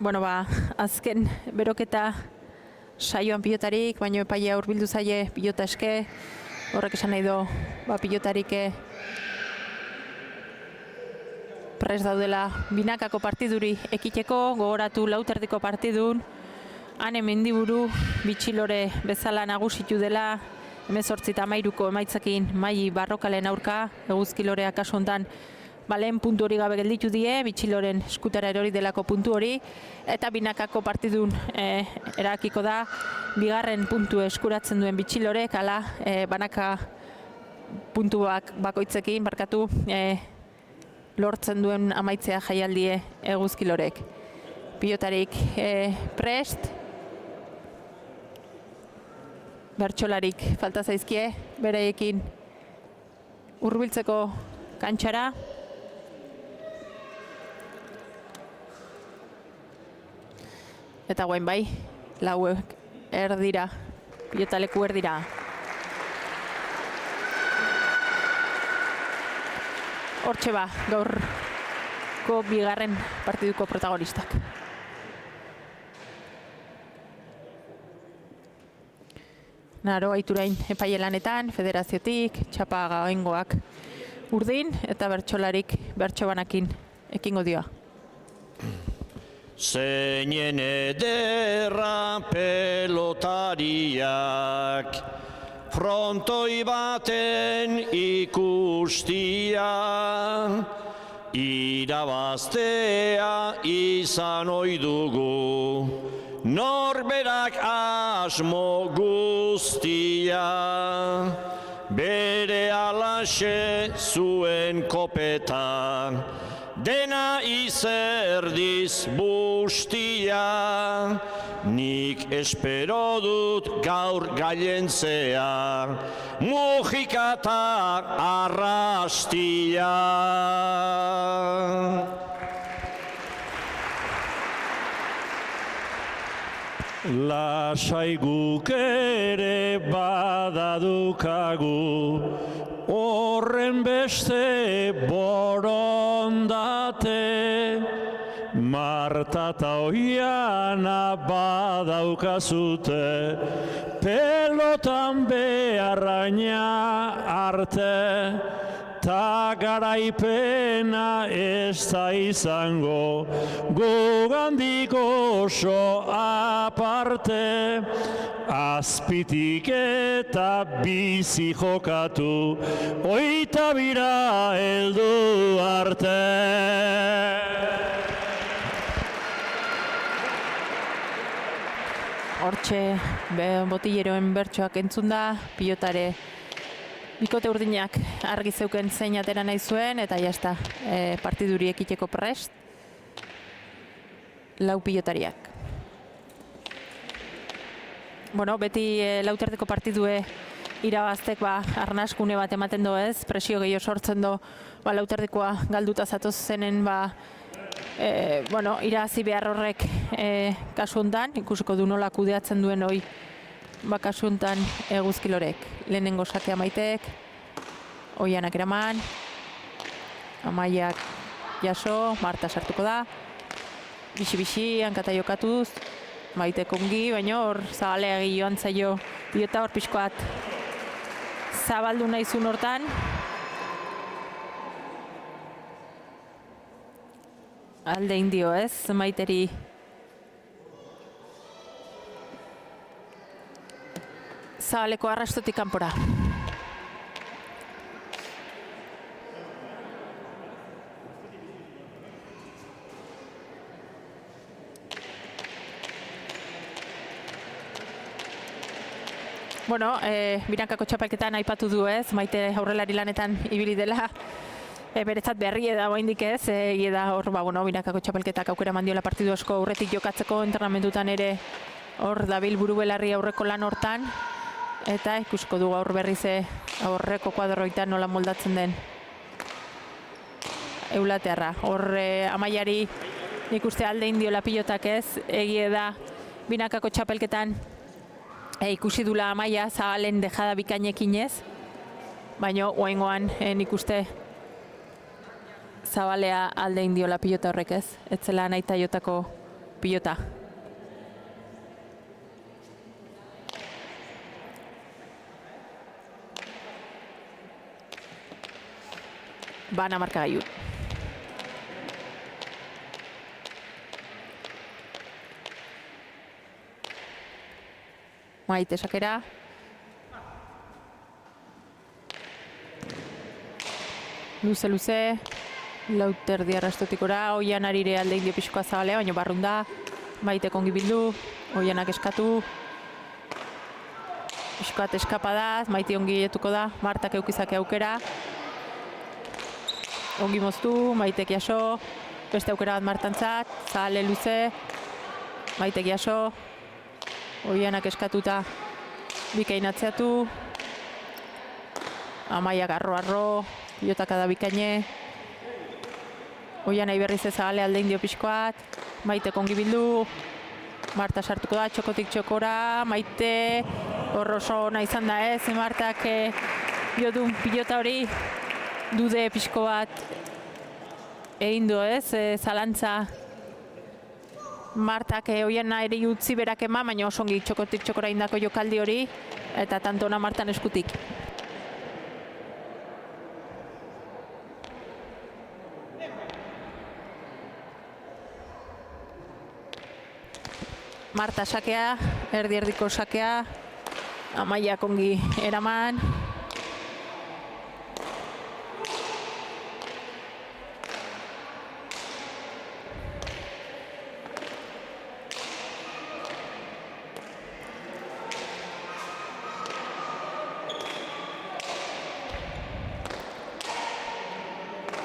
Bueno, azken beroketa saioan pilotarik, baino epaia hurbildu zaie pilota eske, horrek esan nahi do, pilotarik prest daudela binakako partiduri ekiteko, gogoratu lauterdiko partidun, Ane Mendiburu bitxilore bezala nagusitu dela, 18-13ko emaitzakin Mai Barrokalen aurka, eguzkilorea kasu hontan lehen puntu hori gabe gelditu die, bitxiloren eskutara erori delako puntu hori, eta binakako partidun erakiko da, bigarren puntu eskuratzen duen bitxilorek, ala banaka puntuak bakoitzekin, lortzen duen amaitzea jaialdie eguzkilorek. Pilotarik prest, bertsolarik falta zaizkie, bereekin hurbiltzeko kantxara. Eta guain bai, lauek erdira, pilotaleku erdira. Hortxe gaurko bigarren partiduko protagonistak. Naro Aiturain epaile-lanetan, federaziotik, txapa gaoengoak urdin eta bertsolarik bertsobanakin ekingo dioa. Zeinen ederra pelotariak, frontoi baten ikustia, irabaztea izan ohi dugu, norberak asmo guztia, bere alaxe zuen kopeta, dena izerdiz bustia, nik espero dut gaur gailentzea, mujikata arrastia. Lasai guk ere badadukagu, horren beste borondate, Marta eta Oiana badaukazute, pelotan beharraina arte, ta garaipena ez da izango, gugandik oso aparte, azpitik eta bizi jokatu, hogeita bira heldu arte. Hortxe botilleroen bertsoak entzun da, pilotare bikote urdinak argi zeuken zein atera nahi zuen, eta jazta, partiduri ekiteko prest, lau pilotariak. Bueno, beti lauterdeko partidue irabaztek arnaskune bat ematen do ez, presio gehiago sortzen do lauterdekoa galduta zatoz zenen irabazi behar horrek kasu hontan, ikusiko du nola kudeatzen duen hoi kasu hontan eguzkilorek. Lehenengo sakea Maitek, Oianak eraman, Amaiak jaso, Marta sartuko da, bixi-bixi, hankata jokatuz, Maitek ongi, baina hor zabaleagi joan zaio pilota hor pixkoat zabaldu nahizun hortan. Alde indio ez, Maiteri zabaleko arrastotik kanpora. Bueno, binakako txapelketan aipatu du ez, Maite aurrelari lanetan ibili dela, beretzat berri da oraindik ez, da hor binakako txapelketak aukera mandiola partidu asko aurretik jokatzeko, entrenamendutan ere hor dabil burubelarri aurreko lan hortan, eta ikusiko du gaur berriz aurreko kuadroitan nola moldatzen den eulatearra. Hor Amaiari nik uste alde indiola pilotak ez, egie da binakako txapelketan ikusi dula Amaia zabalen dejada bikainekin ez, baina oaingoan nik uste zabalea alde indiola pilota horrek ez, etzela naita jotako pilota. Bana markagailu. Maite sakera. Luze, lauterdi arrastotikora, Oian arire alde indio pixkoa zabalea, baina barrunda, Maite kongi bildu, Oianak eskatu, pixkoat eskapadaz, Maite ongi etuko da, Martak eukizake aukera, ongi moztu, Maitek jaso, beste aukera bat Martantzat, Zahale luze, Maitek jaso, Oianak eskatuta, bikain atzeatu, Amaiak arro, pilotak da bikaine, Oian nahi berriz ezagale alde indio pixkoat, Maite kongi bildu, Marta sartuko da, txokotik txokora, Maite horroso nahi izan da ez, Martak biodun pilota hori dude pixko bat egin du ez, zalantza Martak Oian nahi utzi berak ema, baina oso ongi txokotik txokora indako jokaldi hori, eta tantona Martan eskutik. Marta sakea, erdi-erdiko sakea, Amaiak ongi eraman.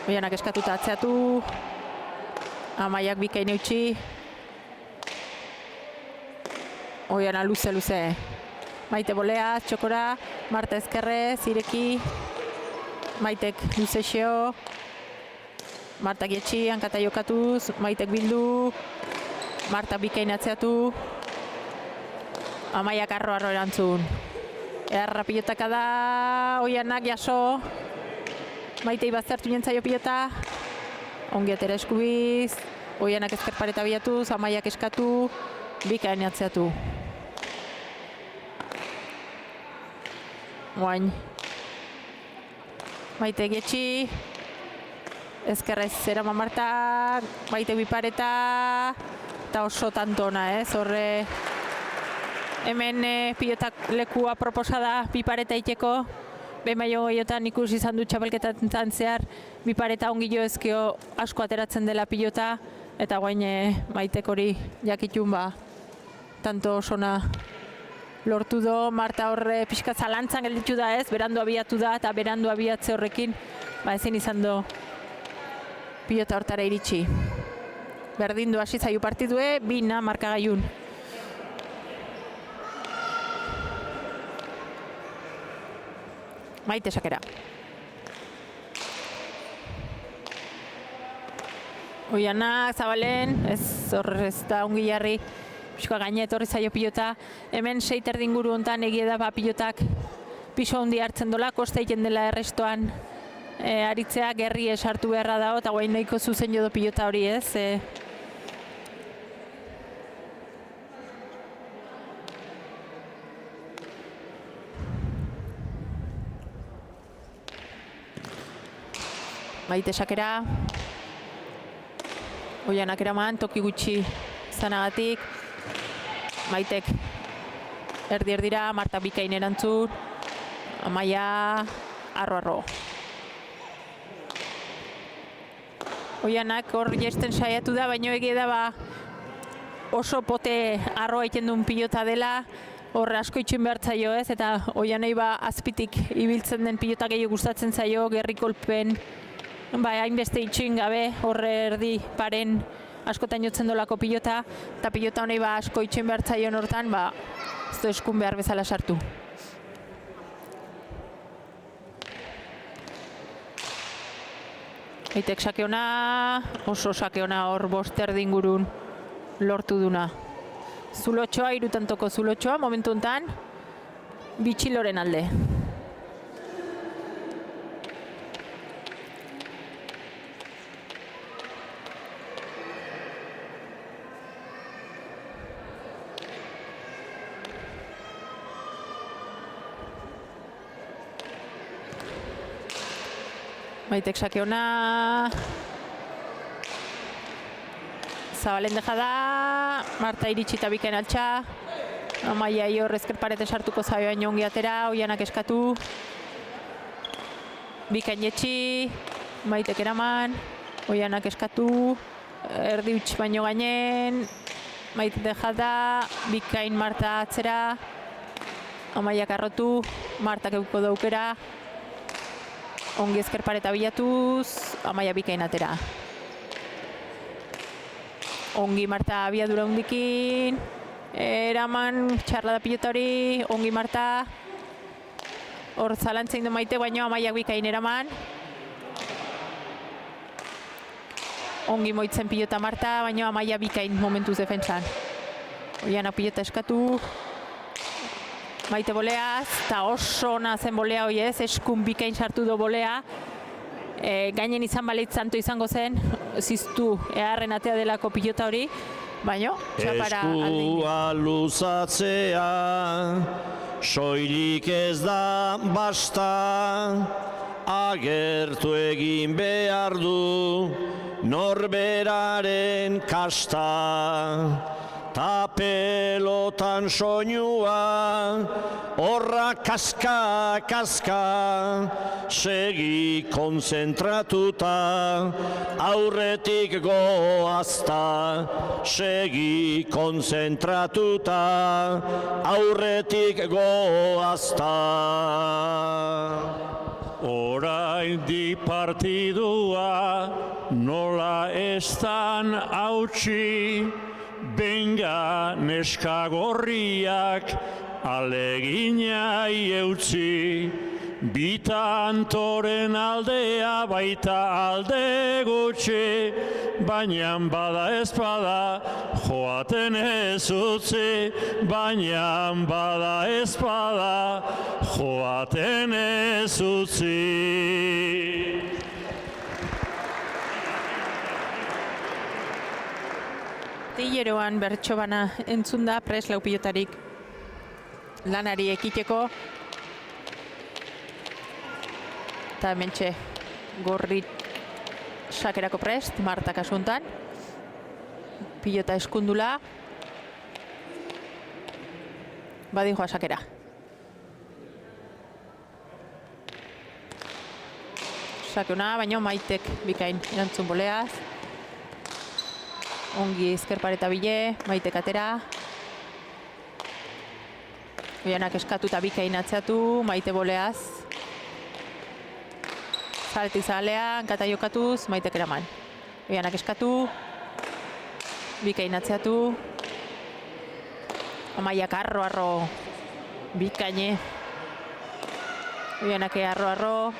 Oianak eskatuta atzeatu, Amaiak bikain eutxi. Oiana luze. Maite bolea, txokora, Marta ezkerre, zireki, Maitek luze xeo, Martak jetxi, hankata jokatuz, Maitek bildu, Marta bikain atzeatu, Amaiak arro erantzun. Erra pilotaka da, Oianak jaso, Maitei baztertu nintzaio pilota, ongi atera eskubiz, Oianak ezker pareta bilatuz, Amaiak eskatu, bikain atzeatu. Guain. Maite getxi. Ezkerrez zera Marta. Maite bipareta. Eta oso tantona ez. Horre hemen pilotak lekua proposada bipareta iteko. Bemaio goiotan ikusi izan du txapelketan zehar bipareta ongi jo ezkio asko ateratzen dela pilota. Eta guain Maitek hori jakitun ba. Tanto osona lortu do, Marta horre pixka zalantzan gelditu da ez, berandu abiatu da eta berandu abiatze horrekin, ezin izan do pilota hortara iritsi. Berdin du hasi zaio partidue, bina markagaiun. Maite sakera. Oiana, Zabalen, ez horrez da ongi jarri. Piskoa gaine etorri zaio pilota, hemen 6 erdinguru hontan egia da pilotak piso handi hartzen dola, kosta egiten dela errestoan aritzea, gerri esartu beharra dago, eta guain nahiko zuzen jodo pilota hori ez. Maite sakera, Oianak eraman, toki gutxi zanagatik, Maitek erdi-erdira, Marta bikain erantzun, Amaia arro. Oianak hor jesten saiatu da, baino egia da ba oso pote arroa egiten duen pilota dela, hor asko itxin behar zaio ez, eta Oianei ba azpitik ibiltzen den pilota gehiago gustatzen zaio, gerri kolpen, hainbeste itxin gabe, hor erdi paren askotan jotzen dolako pilota, eta pilota honei ba asko itxen behar zaion hortan, ez du eskun behar bezala sartu. Eitek sakeona, oso sakeona hor bost erdingurun lortu duna. Zulotxoa, irutantoko zulotxoa, momentu honetan, bitxiloren alde. Maitek sake ona. Zabalen deja da. Marta iritsi eta bikain altxa. Amaia hor ezkerparete sartuko zabe baino ongi atera. Oianak eskatu. Bikain etxi. Maitek eraman. Oianak eskatu. Erdi huts baino gainen. Maite deja da. Bikain Marta atzera. Amaiak arrotu. Martak euko daukera. Ongi ezkerpareta bilatuz. Amaia bikain atera. Ongi Marta abiadura hundikin. Eraman txarla da pilota hori. Ongi Marta. Hor zalantzein du Maite, baino Amaiak bikain eraman. Ongi moitzen pilota Marta, baino Amaia bikain momentuz defentsan. Oianak pilota eskatu. Maite boleaz, eta oso ona zen bolea hoi ez, eskun bikain sartu du bolea. Gainen izan balitz zanto izango zen, ziztu eharren atea delako pilota hori, baino, txapara aldin. Eskua luzatzea, soilik ez da basta, agertu egin behar du, norberaren kasta. Ta pelotan soinua, horra kaska, segi konzentratuta, aurretik goazta. Segi konzentratuta, aurretik goazta. Oraindik partidua nola estan hautsi, benga neska gorriak aleginai eutzi. Bitantoren aldea baita alde gutxi, baina bada ezpada joaten ez utzi, baina bada ezpada joaten ez utzi. Tilleroan bertso bana entzun da pres lau pilotarik lanari ekiteko. Eta hementxe gorri sakerako prest, Marta kasuntan. Pilota eskundula. Badin joa sakera. Sakeuna, baino Maitek bikain erantzun boleaz. Ongi ezkerpareta bile, Maitek atera. Oianak eskatu eta bikain atzeatu, Maite boleaz. Zalti zalean, kata jokatuz, Maitek eraman. Oianak eskatu, bikain atzeatu. Amaiak arro, bikaine. Oianak arro.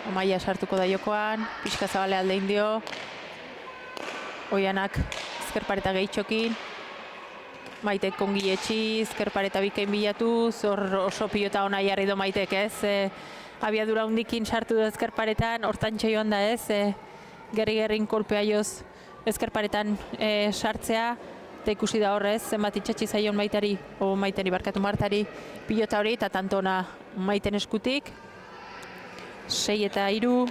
Amaia sartuko da jokoan, pixka zabale alde indio. Oianak ezkerpareta gehitxokin. Maitek ongi etxi, ezkerpareta bikain bilatuz, hor oso pilota ona jarri do Maitek ez. Abiadura hundikin sartu du ezkerparetan, hortantxe joan da ez. Gerri-gerrin kolpea joz ezkerparetan sartzea. Eta ikusi da horrez, zenbat itxatxi zaion Maiteri, o Maiteri barkatu Martari pilota hori, eta tantona Maiten eskutik. 6 eta 3,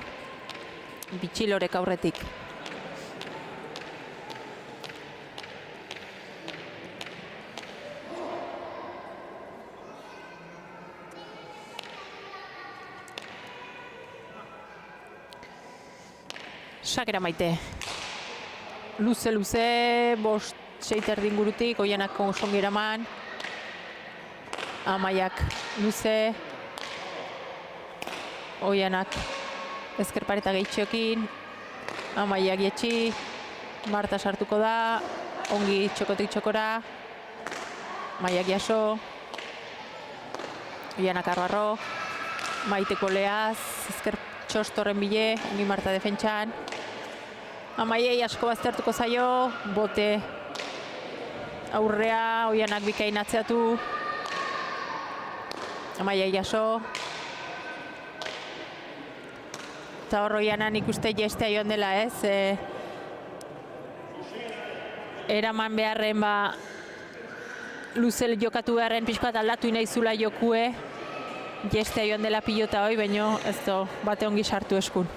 bitxilorek aurretik. Sakera Maite. Luze, 5-6 erdi ingurutik, Oianak osongi eraman. Amaiak luze. Oianak ezkerpareta gehitxokin. Amaiak jetxi. Marta sartuko da. Ongi txokotik txokora. Amaiak jaso. Oianak arro. Maiteko leaz. Ezker txostorren bile. Ongi Marta defentsan. Amaiei asko baztertuko zaio. Bote aurrea. Oianak bikain atzeatu. Amaiak jaso. Eta hor Oianan ikuste jestea joan dela ez. Eraman beharren luze jokatu beharren pixkat aldatu naizula jokue, jestea joan dela pilota hoi, baino ez do bate ongi sartu eskun.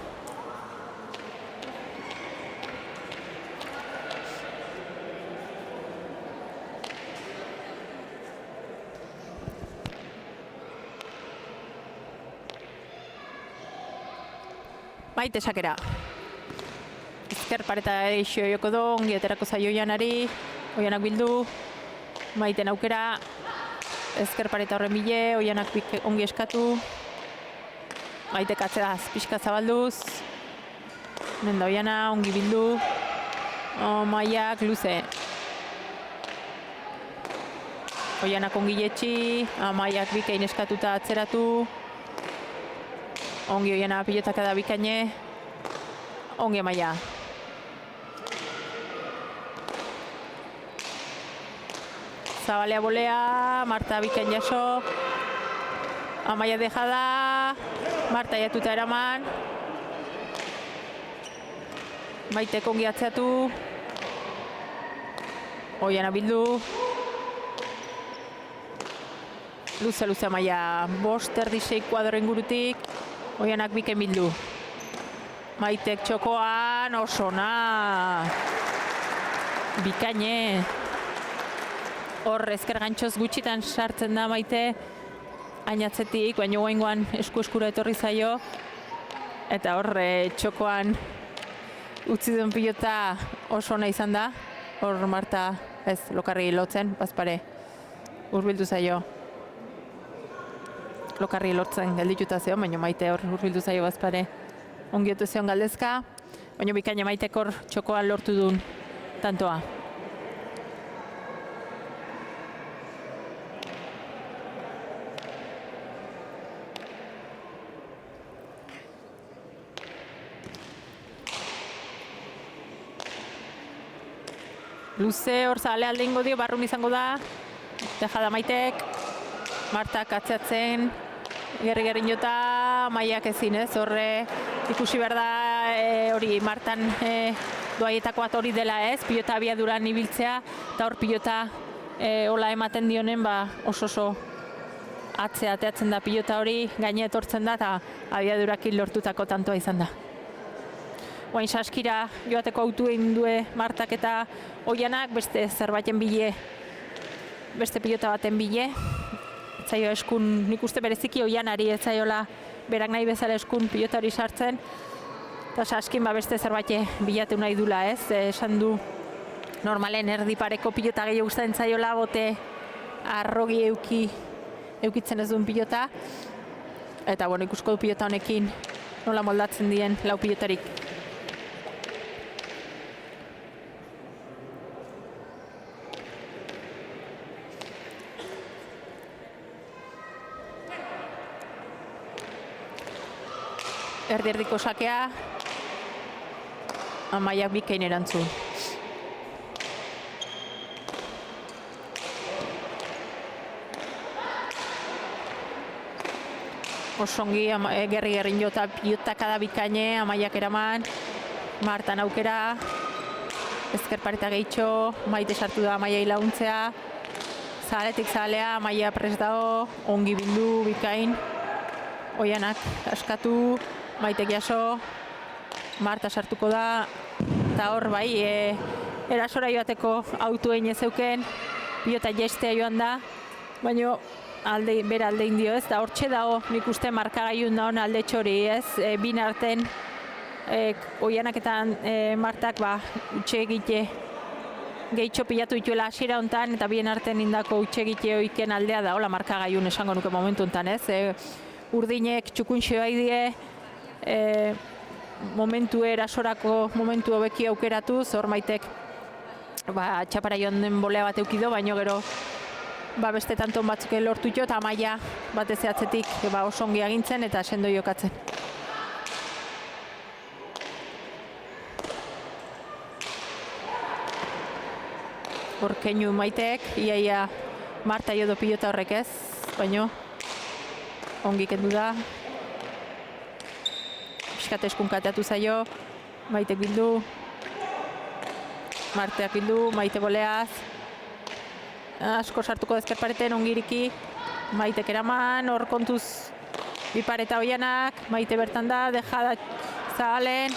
Maite sakera. Ezker pareta eixo joko do, ongi aterako zaio Oianari, Oianak bildu, Maiten aukera, ezker pareta horren bile, Oianak ongi eskatu, Maite katzeaz pixka zabalduz, nenda Oiana, ongi bildu, Maiak luze. Oianak ongi jetxi, Maiak bikain eskatuta atzeratu, ongi Oiana pilotaka da bikaine, ongi Maia. Zabalea bolea, Marta bikain jaso, Amaia dejada, Marta jatuta eraman, Maite ongi atzeatu, Oiana bildu, luze Amaia, bost erdi 6 kuadro ingurutik, Oianak bikain bildu. Maitek txokoan, oso na, bikaine. Hor ezker gantxoz gutxitan sartzen da Maite, ainatzetik, baina guaingoan eskura etorri zaio, eta hor txokoan utzi duen pilota oso ona izan da, hor Marta ez lokarri lotzen, bazpare, hurbildu zaio. Lokarri lortzen geldituta zeon, baina Maite hor hurbildu zaio bazpare. Ongiotu zeon galdezka, baina bikaina Maitek hor txokoan lortu duen tantoa. Luze hor zale alde ingo dio, barrun izango da, dejada Maitek, Martak atzeatzen, gerri jota, Maiak ezin ez, horre ikusi behar da hori Martan doaietako bat hori dela ez, pilota abiaduran ibiltzea, eta hor pilota hola ematen dionen oso atzeatzen da pilota hori, gaine etortzen da, eta abiadurakin lortutako tantoa izan da. Oain saskira joateko autu egin due Martak eta Oianak, beste zerbaiten bile, beste pilota baten bile. Etzaio eskun, nik uste bereziki Oianari etzaiola berak nahi bezala eskun pilota hori sartzen. Eta saskin beste zerbait bilatu nahi dula ez. Esan du normalen erdipareko pilota gehiago gustatzen zaiola, bote arrogi eukitzen ez duen pilota. Eta bueno, ikusko du pilota honekin nola moldatzen dien lau pilotarik. Erdi-erdiko sakea, Amaiak bikain erantzun. Osongi, gerri-gerrin jota pilotaka da bikaine, Amaiak eraman, Martan aukera, ezker pareta gehitxo, Maite sartu da Amaiai laguntzea, zahaletik zahalea, Amaia pres dago, ongi bildu bikain, Oianak askatu, Maitek jaso, Marta sartuko da, eta hor bai, erasora joateko autu egin ezeuken, pilota jestea joan da, baina bera alde indio ez, da hortxe dago nik uste markagaiun daun alde txori ez, bin arten Oianak eta Martak utxe egite gehitxo pilatu dituela hasiera hontan, eta bien arten indako utxe egite oiken aldea da, hola markagaiun esango nuke momentu hontan ez, urdinek txukunxioa idie, momentu erasorako momentu hobeki aukeratuz, hor Maitek txapara joan den bolea bat eukido, baino gero beste tanton batzuk lortu jo, eta Amaia batez atzetik oso ongi agintzen eta sendo jokatzen. Hor keinu Maitek, iaia Marta jodo pilota horrek ez, baino ongi kendu da. Piskat eskun kateatu zaio, Maitek bildu, Marteak bildu, Maite boleaz, asko sartuko ezker pareten, ongi iriki. Maitek eraman, hor kontuz bi pareta Oianak, Maite bertan da, dejada Zabalen,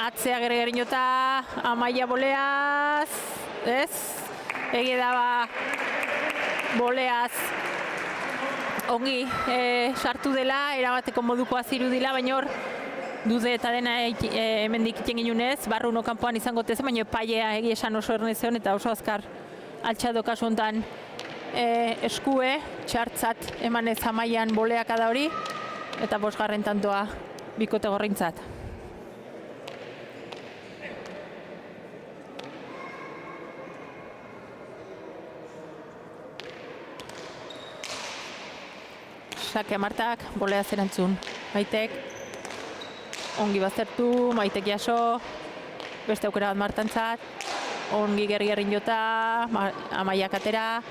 atzea gergerinota, Amaia boleaz, ez? Ege daba boleaz ongi sartu dela, erabateko modukoa zirudila, baina hor dude eta dena hemendik iten ginunez, barruno kanpoan izango tezen, baina paia egia esan oso ernezeon eta oso azkar altxado kasu honetan eskue, txartzat emanez Amaian boleaka da hori, eta 5. tantoa bikote gorrintzat. Sake Martak, bolea zerantzun. Maitek, ongi baztertu, Maitek jaso, beste aukera bat Martantzat, ongi gerri-gerrin jota, Amaiak atera,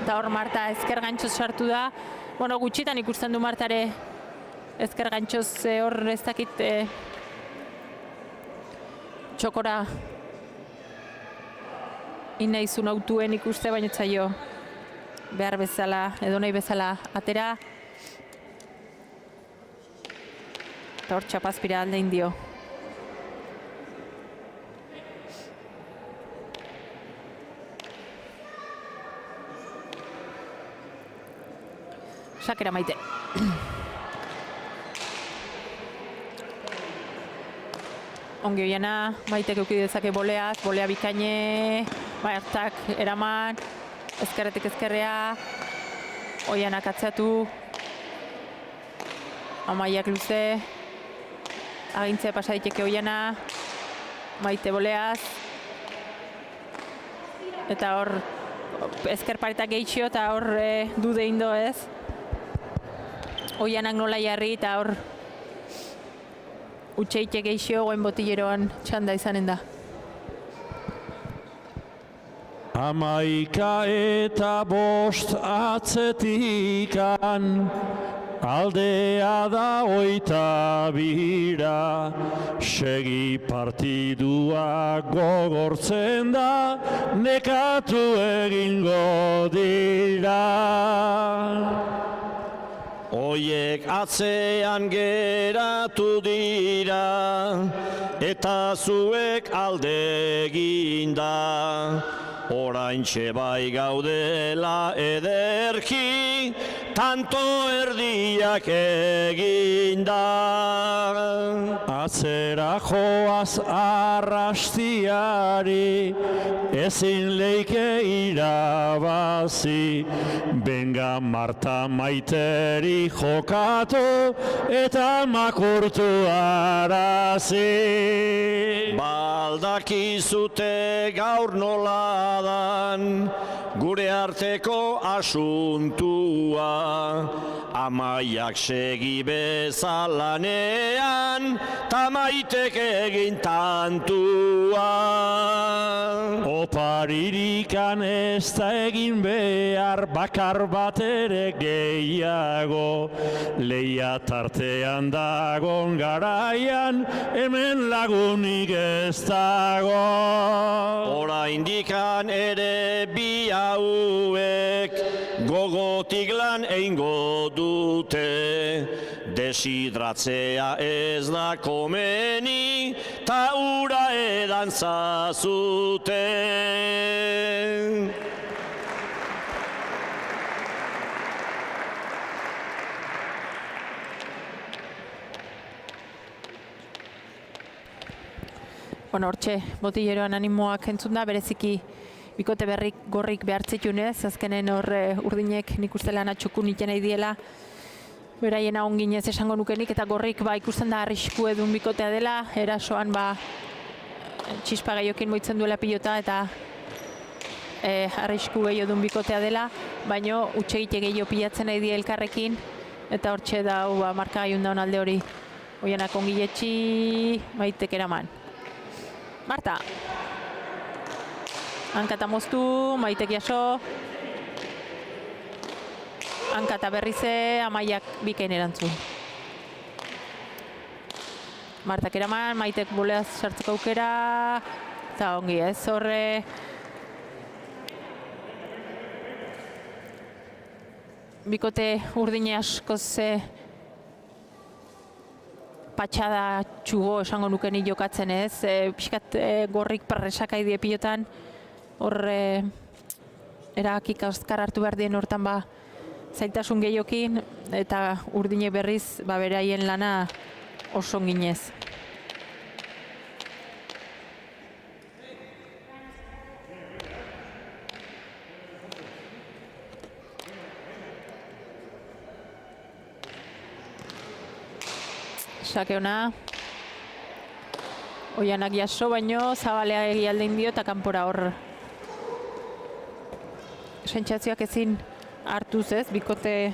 eta hor Marta ezker gantxoz sartu da. Bueno, gutxitan ikusten du Martare ezker gantxoz hor ez dakit txokora inaizun autuen ikuste, baina etzaio behar bezala, edo nahi bezala atera. Eta hor txapazpira aldein dio. Sakera Maite. Ongi Oiana, Maitek euki dezake boleaz, bolea bikaine, Martak eraman, ezkerretik ezkerrea, Oianak atzeatu, Amaiak luze, agintzea pasa diteke Oiana, Maite boleaz, eta hor ezker pareta gehitxio eta hor dude indo ez. Oianak nola jarri eta hor utxeite gehixio goen botilleroan txanda izanen da. Amaika eta 5 atzetikan, aldea da 22, segi partidua gogortzen da, nekatu egingo dira. Oiek atzean geratu dira, eta zuek alde eginda. Oraintxe bai gaudela ederki, tanto erdiak eginda. Atzera joaz arrastiari, ezin leike irabazi. Benga Marta Maiteri jokatu eta makurtu arazi. Baldakizute gaur nola dan, gure arteko asuntua. Amaiak segi bezalanean, ta Maitek egin tantua. Oparirikan ez da egin behar, bakar bat ere gehiago. Leia tartean dagon garaian, hemen lagunik ez dago. Oraindikan ere bi hauek, gogotik lan eingo dute. Deshidratzea ez da komeni, ta ura edan zazute. Bueno, hortxe, botilleroan animoak entzun da, bereziki bikote berrik gorrik behartzitunez, azkenen hor urdinek nik uste lan atxukun iten nahi diela, beraiena onginez esango nukenik, eta gorrik ikusten da arrisku edun bikotea dela, erasoan txispa gehiokin moitzen duela pilota eta arrisku gehiodun bikotea dela, baino utxegite gehiago pilatzen nahi die elkarrekin, eta hortxe da marka gaiun daun alde hori. Oianak ongiletxi, Maitek eraman. Marta. Hankata moztu, Maitek jaso. Hankata berrize, Amaiak bikain erantzun. Martak eraman, Maitek boleaz sartzeko aukera. Eta ongi ez, horre bikote urdine askoz patxada txugo esango nuken jokatzen ez, pixkat gorrik perresakai die pilotan, hor erakik azkar hartu behar dien hortan zailtasun gehiokin, eta urdine berriz beraien lana oso ginez. Sake ona, Oianak jaso baino, Zabalea egialdein dio eta kanpora hor. Sentsazioak ezin hartuz ez, bikote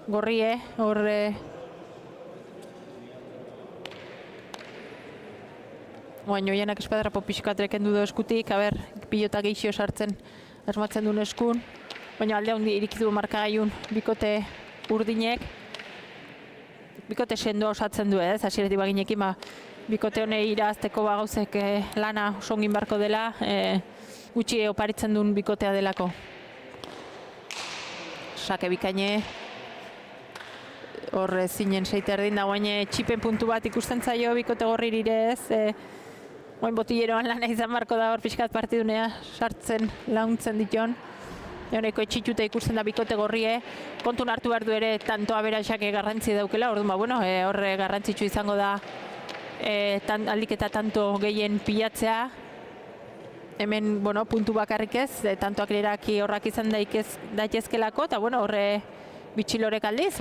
gorrie, hor baina Oianak espadrapo pixkat kendu du eskutik, pilota geixio sartzen asmatzen duen eskun, baina alde handi irikidu markagailun bikote urdinek, bikote sendoa osatzen du ez, hasieratik baginekin, bikote honei irazteko gauzek lana songin barko dela, gutxi oparitzen duen bikotea delako. Sake bikaine, hor zinen seiterdin da, guain txipen puntu bat ikusten zaio bikote gorririre ez, guain botilleroan lana izan barko da hor pixkat partidunea sartzen launtzen diton. Joneko etxituta ikusten da bikote gorrie, kontun hartu behar du ere tanto aberaxak garrantzi daukela, orduan, horre garrantzitsu izango da aldik eta tanto gehien pilatzea. Hemen, puntu bakarrik ez, tantoak eraki horrak izan daitezkelako, eta horre bitxilorek aldiz,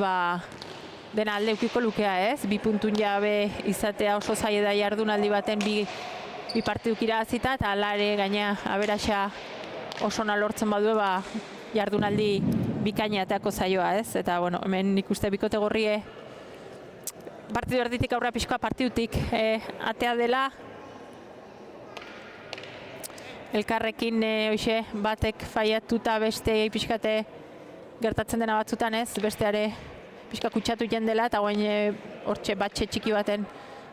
dena alde eukiko lukea ez, 2 puntun jabe izatea oso zaila da jardunaldi baten bi partiduk irazita, eta alare gaina aberaxa oso lortzen badue, jardunaldi bikaina ateako zaioa ez, eta hemen ikuste bikote gorrie partidu erditik aurra pixkoa partidutik atea dela, elkarrekin batek faiatuta beste pixkate gertatzen dena batzutan ez, besteare pixka kutsatu jendela, eta guain hortxe batxe txiki baten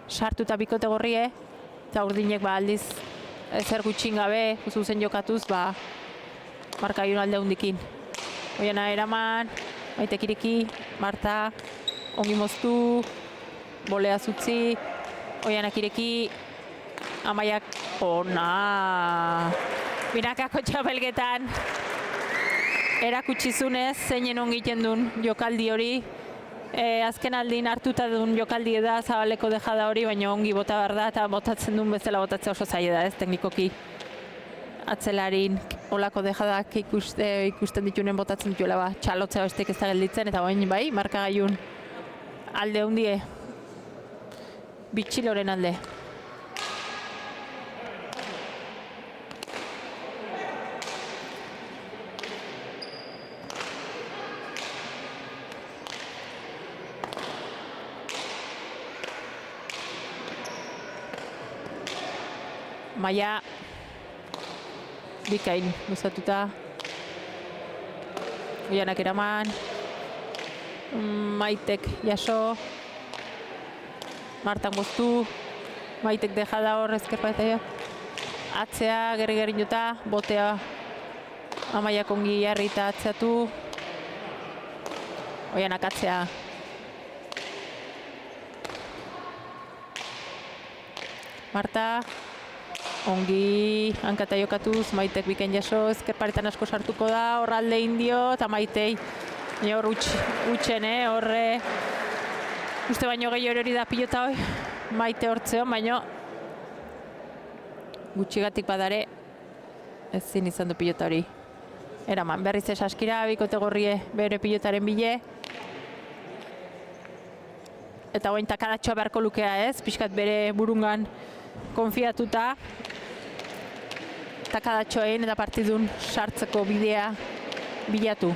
sartuta bikote gorrie, eta urdinek aldiz ezer gutxin gabe, zuzen jokatuz, markaiun alde hundikin. Oiana eraman, Maitek ireki, Marta, ongi moztu, bolea zutzi, Oianak ireki, Amaiak ona. Binakako txapelketan erakutsizunez zeinen ongiten duen jokaldi hori. Azken aldin hartuta duen jokaldi da Zabaleko dejada hori, baina ongi bota behar da, eta botatzen duen bezala botatzea oso zaila da ez, teknikoki. Atzelarin olako dejadak ikusten ditunen botatzen dituela, txalotzea bestek ez da gelditzen, eta bain markagailun alde hundie, bitxiloren alde. Maia bikain luzatuta, Oianak eraman, Maitek jaso, Martan goztu, Maitek dejada hor ezkerpatea, atzea gerri-gerrin jota, botea Amaiak ongi jarri eta atzeatu, Oianak atzea. Marta, ongi hankata jokatuz, Maitek bikain jaso, ezkerparetan asko sartuko da, hor alde indio, eta Maitei hor utxen, horre uste baino gehi hori da pilota hoi, Maite hortzeon, baino gutxigatik badare ezin izan du pilota hori. Eraman, berriz esaskira, bikote gorrie bere pilotaren bile, eta oin takadatxoa beharko lukea ez, pixkat bere burungan konfiatuta, takadatxoen eta partidun sartzeko bidea bilatu.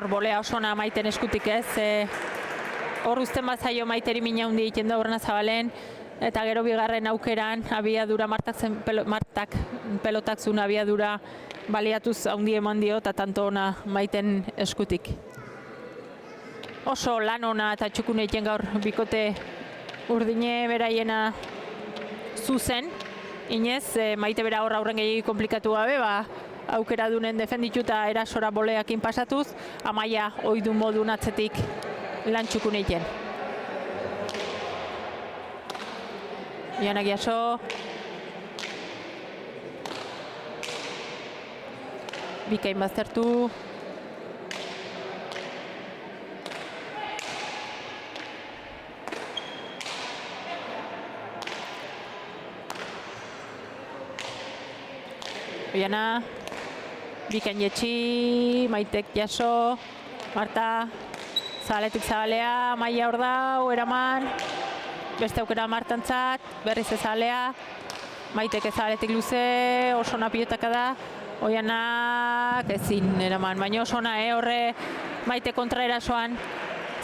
hor bolea osona Maiten eskutik ez, hor uzten bazaio Maiteri mina hundi egiten da Urrena Zabalen, eta gero bigarren aukeran abiadura Martak pelotak zuen abiadura baliatuz haundi eman dio, eta tanto ona Maiten eskutik. Oso lan ona eta txukun egiten gaur bikote urdine beraiena zuzen, inez, Maite bera hor aurren gehiagik komplikatu gabe, aukera dunen defendituta erasora boleakin pasatuz, Amaia oidu modun atzetik lan txukun egiten. Ianak jaso. Bikain baztertu. Oiana. Bikain jetxi, Maitek jaso. Marta. Zabaletik Zabalea, Maia hor dau, eraman. Beste aukera Martantzat, berriz Zabalea. Maitek Zabaletik luze, oso ona pilotaka da. Oianak ezin eraman, baina oso ona, horre Maite kontra erasoan.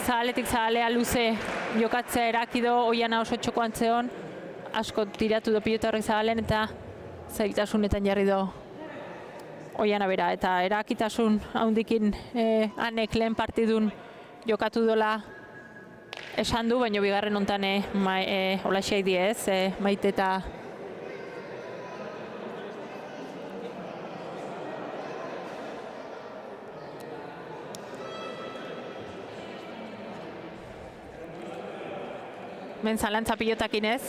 Zabaletik Zabalea luze jokatzea erakido, Oiana oso txoko antzeon. Asko tiratu do pilota horrek Zabalen eta zaitasunetan jarri do Oiana bera. Eta erakitasun haundikin anek lehen partidun jokatu dola esan du, baina bigarren hontan holaxeak diez, Maite eta zalantza pilotakin ez,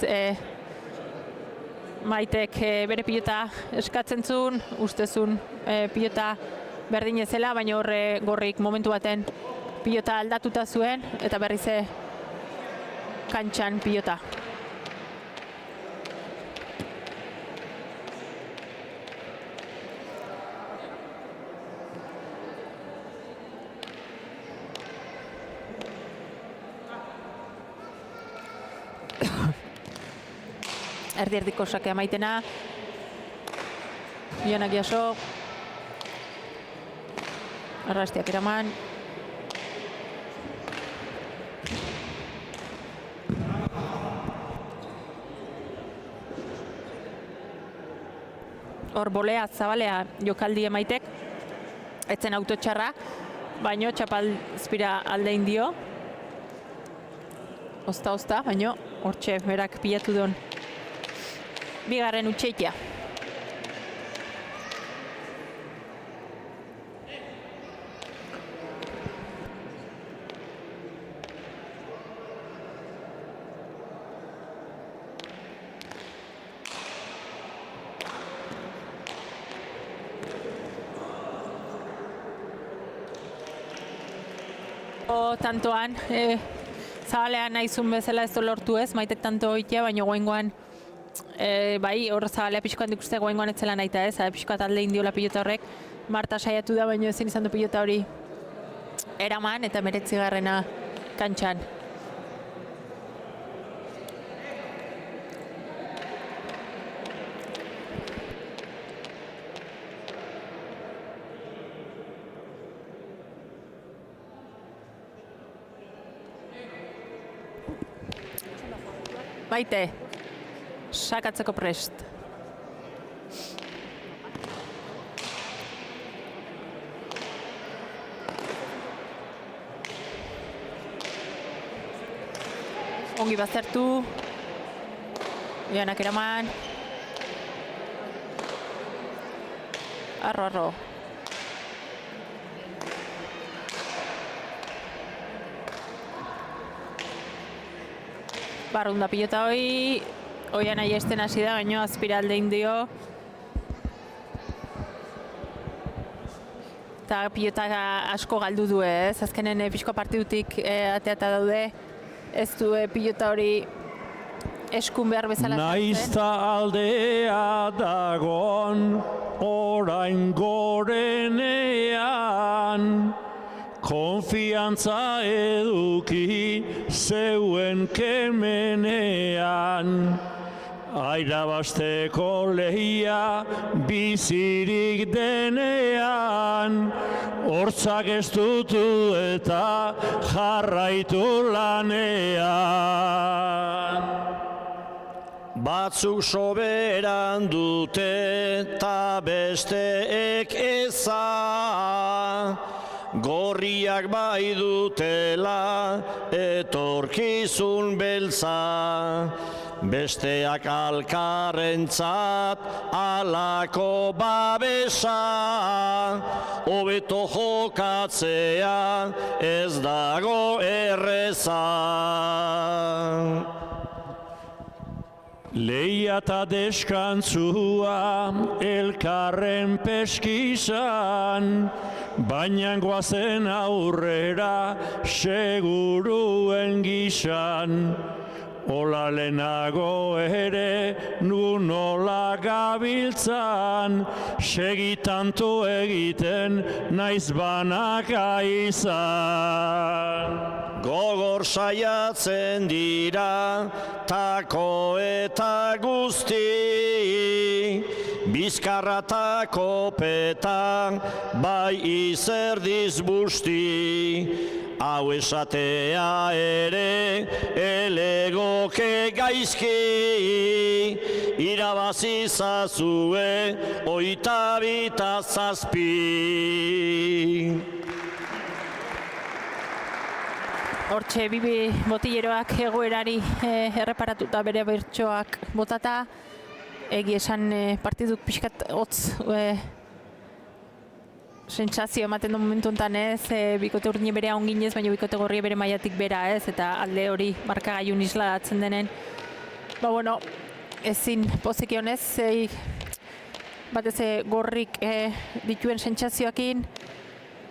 Maitek bere pilota eskatzen zuen, ustezun pilota berdin ezela, baina horre gorrik momentu baten pilota aldatuta zuen, eta berriz kantxan pilota. Erdi-erdiko sakea Maitena. Ianak jaso. Arrastiak eraman. Hor bolea Zabalea jokaldi Maitek, etzen autotxarra, baino txapal zpira alde indio. Osta, baino hortxe berak pilatu duen bigarren utxeikia. Tantoan, Zabalean nahizun bezala ez lortu ez, Maitek tanto oitea, baina goengoan bai, hor Zabalea pixkoan ikuste goengoan etzela nahita ez, pixkoat alde indiola pilota horrek, Marta saiatu da, baina ezin izan du pilota hori eraman eta 19. kantxan. Maite, sakatzeko prest. Ongi baztertu. Ianak eraman. Arro. Barrunda pilota hoi, oian aiesten hasi da, baino azpiralde indio. Eta pilota asko galdu du ez, azkenen pixko partidutik ateata daude, ez du pilota hori eskun behar bezala. Naizta aldea dagon, orain gorenean, konfiantza eduki zeuen kemenean, Airabasteko lehia bizirik denean, hortzak ez dutu eta jarraitu lanean. Batzuk soberan dute ta besteek eza, gorriak bai dutela etorkizun beltza, besteak alkarrentzat alako babesa, hobeto jokatzea ez dago erreza. Lehia eta deskantzua elkarren peskizan, baina goazen aurrera seguruen gizan. Ola lehenago ere nu nola gabiltzan, segitantu egiten naiz banaka izan. Gogor saiatzen dira tako eta guzti, bizkarra eta kopeta bai izerdiz busti, hau esatea ere elegoke gaizki, irabazi zazue 27. Hortxe, bibi botilleroak egoerari erreparatuta bere bertsoak botata, egi esan partiduk pixkat hotz sentsazio ematen du momentu honetan ez, bikote urdine bere onginez, baina bikote gorria bere mailatik bera ez, eta alde hori markagailun islatzen denen. Ba bueno, ezin poziki honez, batez gorrik dituen sentsazioakin,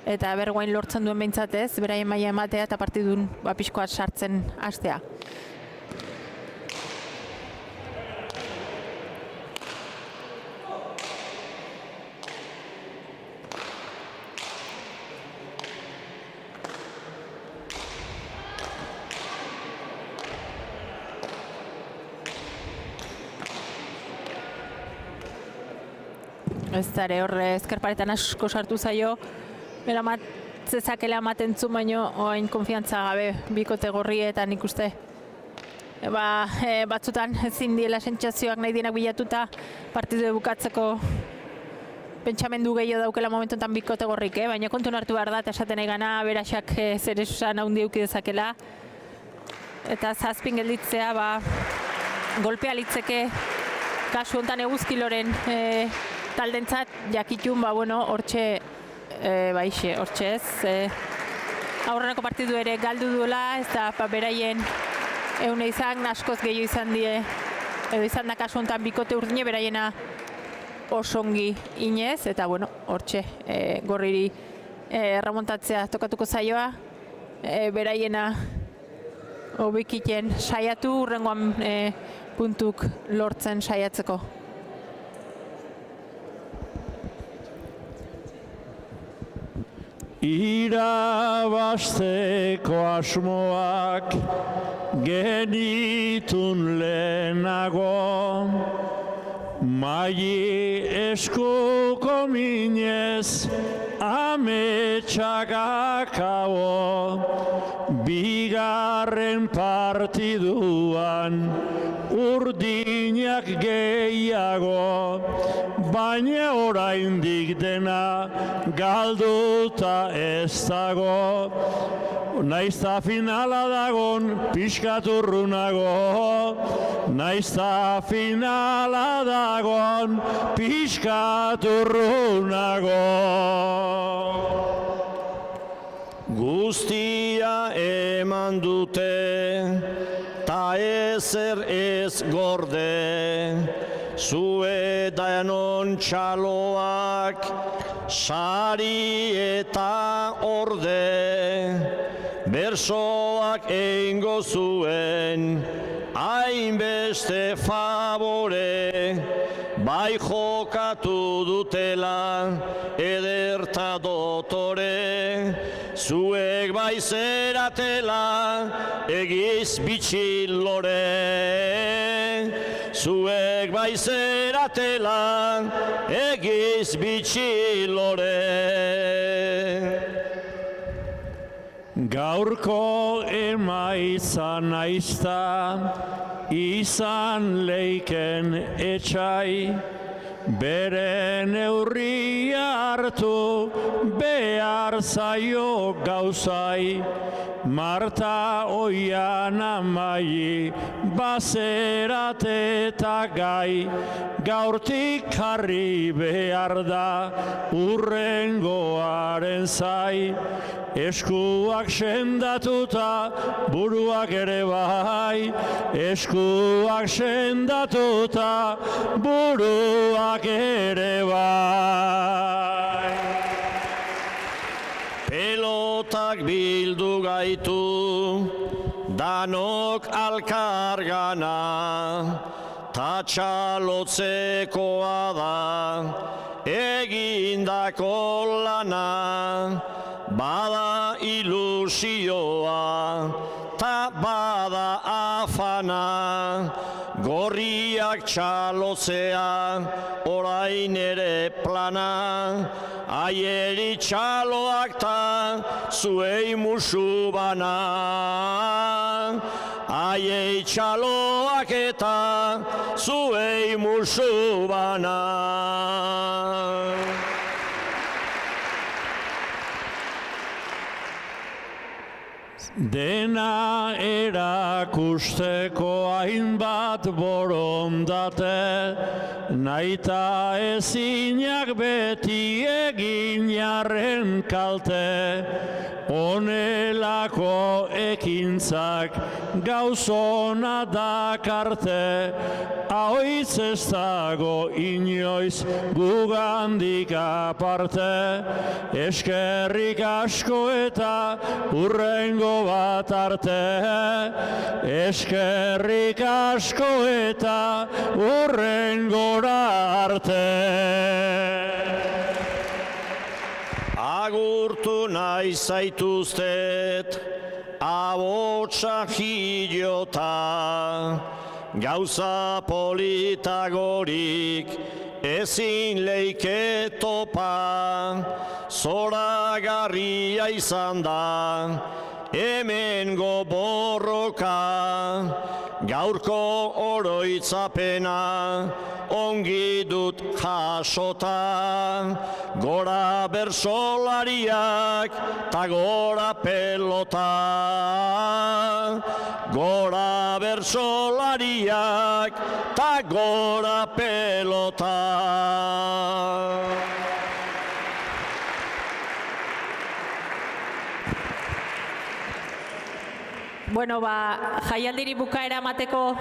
eta berguain lortzen duen behintzat ez, beraien maila ematea eta partidun pixkoat sartzen hastea. Ez dara horre ezkerparetan asko sartu zaio, bera zezakela ematen zu, baino oain konfiantza gabe bikote gorrietan ikuste. Batzutan ezin diela sentsazioak nahi dienak bilatuta partidu bukatzeko pentsamendu gehiago daukela momentuetan bikote gorrik, baina kontun hartu behar da, eta esaten egana beraxak zer esan haundi euki dezakela. Eta zazpin gelditzea, golpea litzeke kasu honetan eguzkiloren taldentzat jakitun, hortxe hortxe ez. Aurreneko partidu ere galdu duela, ez da beraien eune izan, askoz gehiago izan die, edo izan da kasu honetan bikote urdine beraiena osongi inez, eta hortxe gorriri remontatzea tokatuko zaioa, beraiena hobekiten saiatu, hurrengoan puntuk lortzen saiatzeko. Irabasteko asmoak genitun lehenago, maili eskuko minez ametsak akabo, bigarren partiduan urdinak gehiago, baina oraindik dena galduta ez dago. Naizta finala dagon pixkat urrunago, naizta finala dagon pixkat urrunago. Guztia eman dute, ta ezer ez gorde, zue danon txaloak, sari eta orde, bersoak eingo zuen, hainbeste favore, bai jokatu dutela, ederta dotore, zuek bai zeratela, egiz bitxilore, zuek baizeratela egiz bitxilore. Gaurko emaitza naizta izan leiken etxai, bere neurria hartu behar zaio gauzai, Marta oian amai bazerate eta gai, gaurtik jarri behar da urrengoaren zai, eskuak sendatuta buruak ere bai, eskuak sendatuta buruak ere bai. Pelotak bildu gaitu, danok alkargana, ta txalotzekoa da, egindako lana, bada ilusioa, ta bada afana, gorriak txalotzea, orain ere plana, aieri txaloak ta zuei musu bana, aiei txaloak eta zuei musu bana. Dena erakusteko hainbat borondate, naita ezinak beti egin jarren kalte, honelako ekintzak gauzona dakarte, ahoitz ez dago inoiz gugandik aparte, eskerrik asko eta urrengo bat arte, eskerrik asko eta urrengora arte. Agurtu nahi zaituztet, abotsa hilota, gauza politagorik ezin leike topa, zoragarria izan da, hemengo borroka, gaurko oroitzapena, ongi dut jasota, gora bersolariak, ta gora pelota, gora bersolariak, ta gora pelota. Bueno, jaialdiri bukaera emateko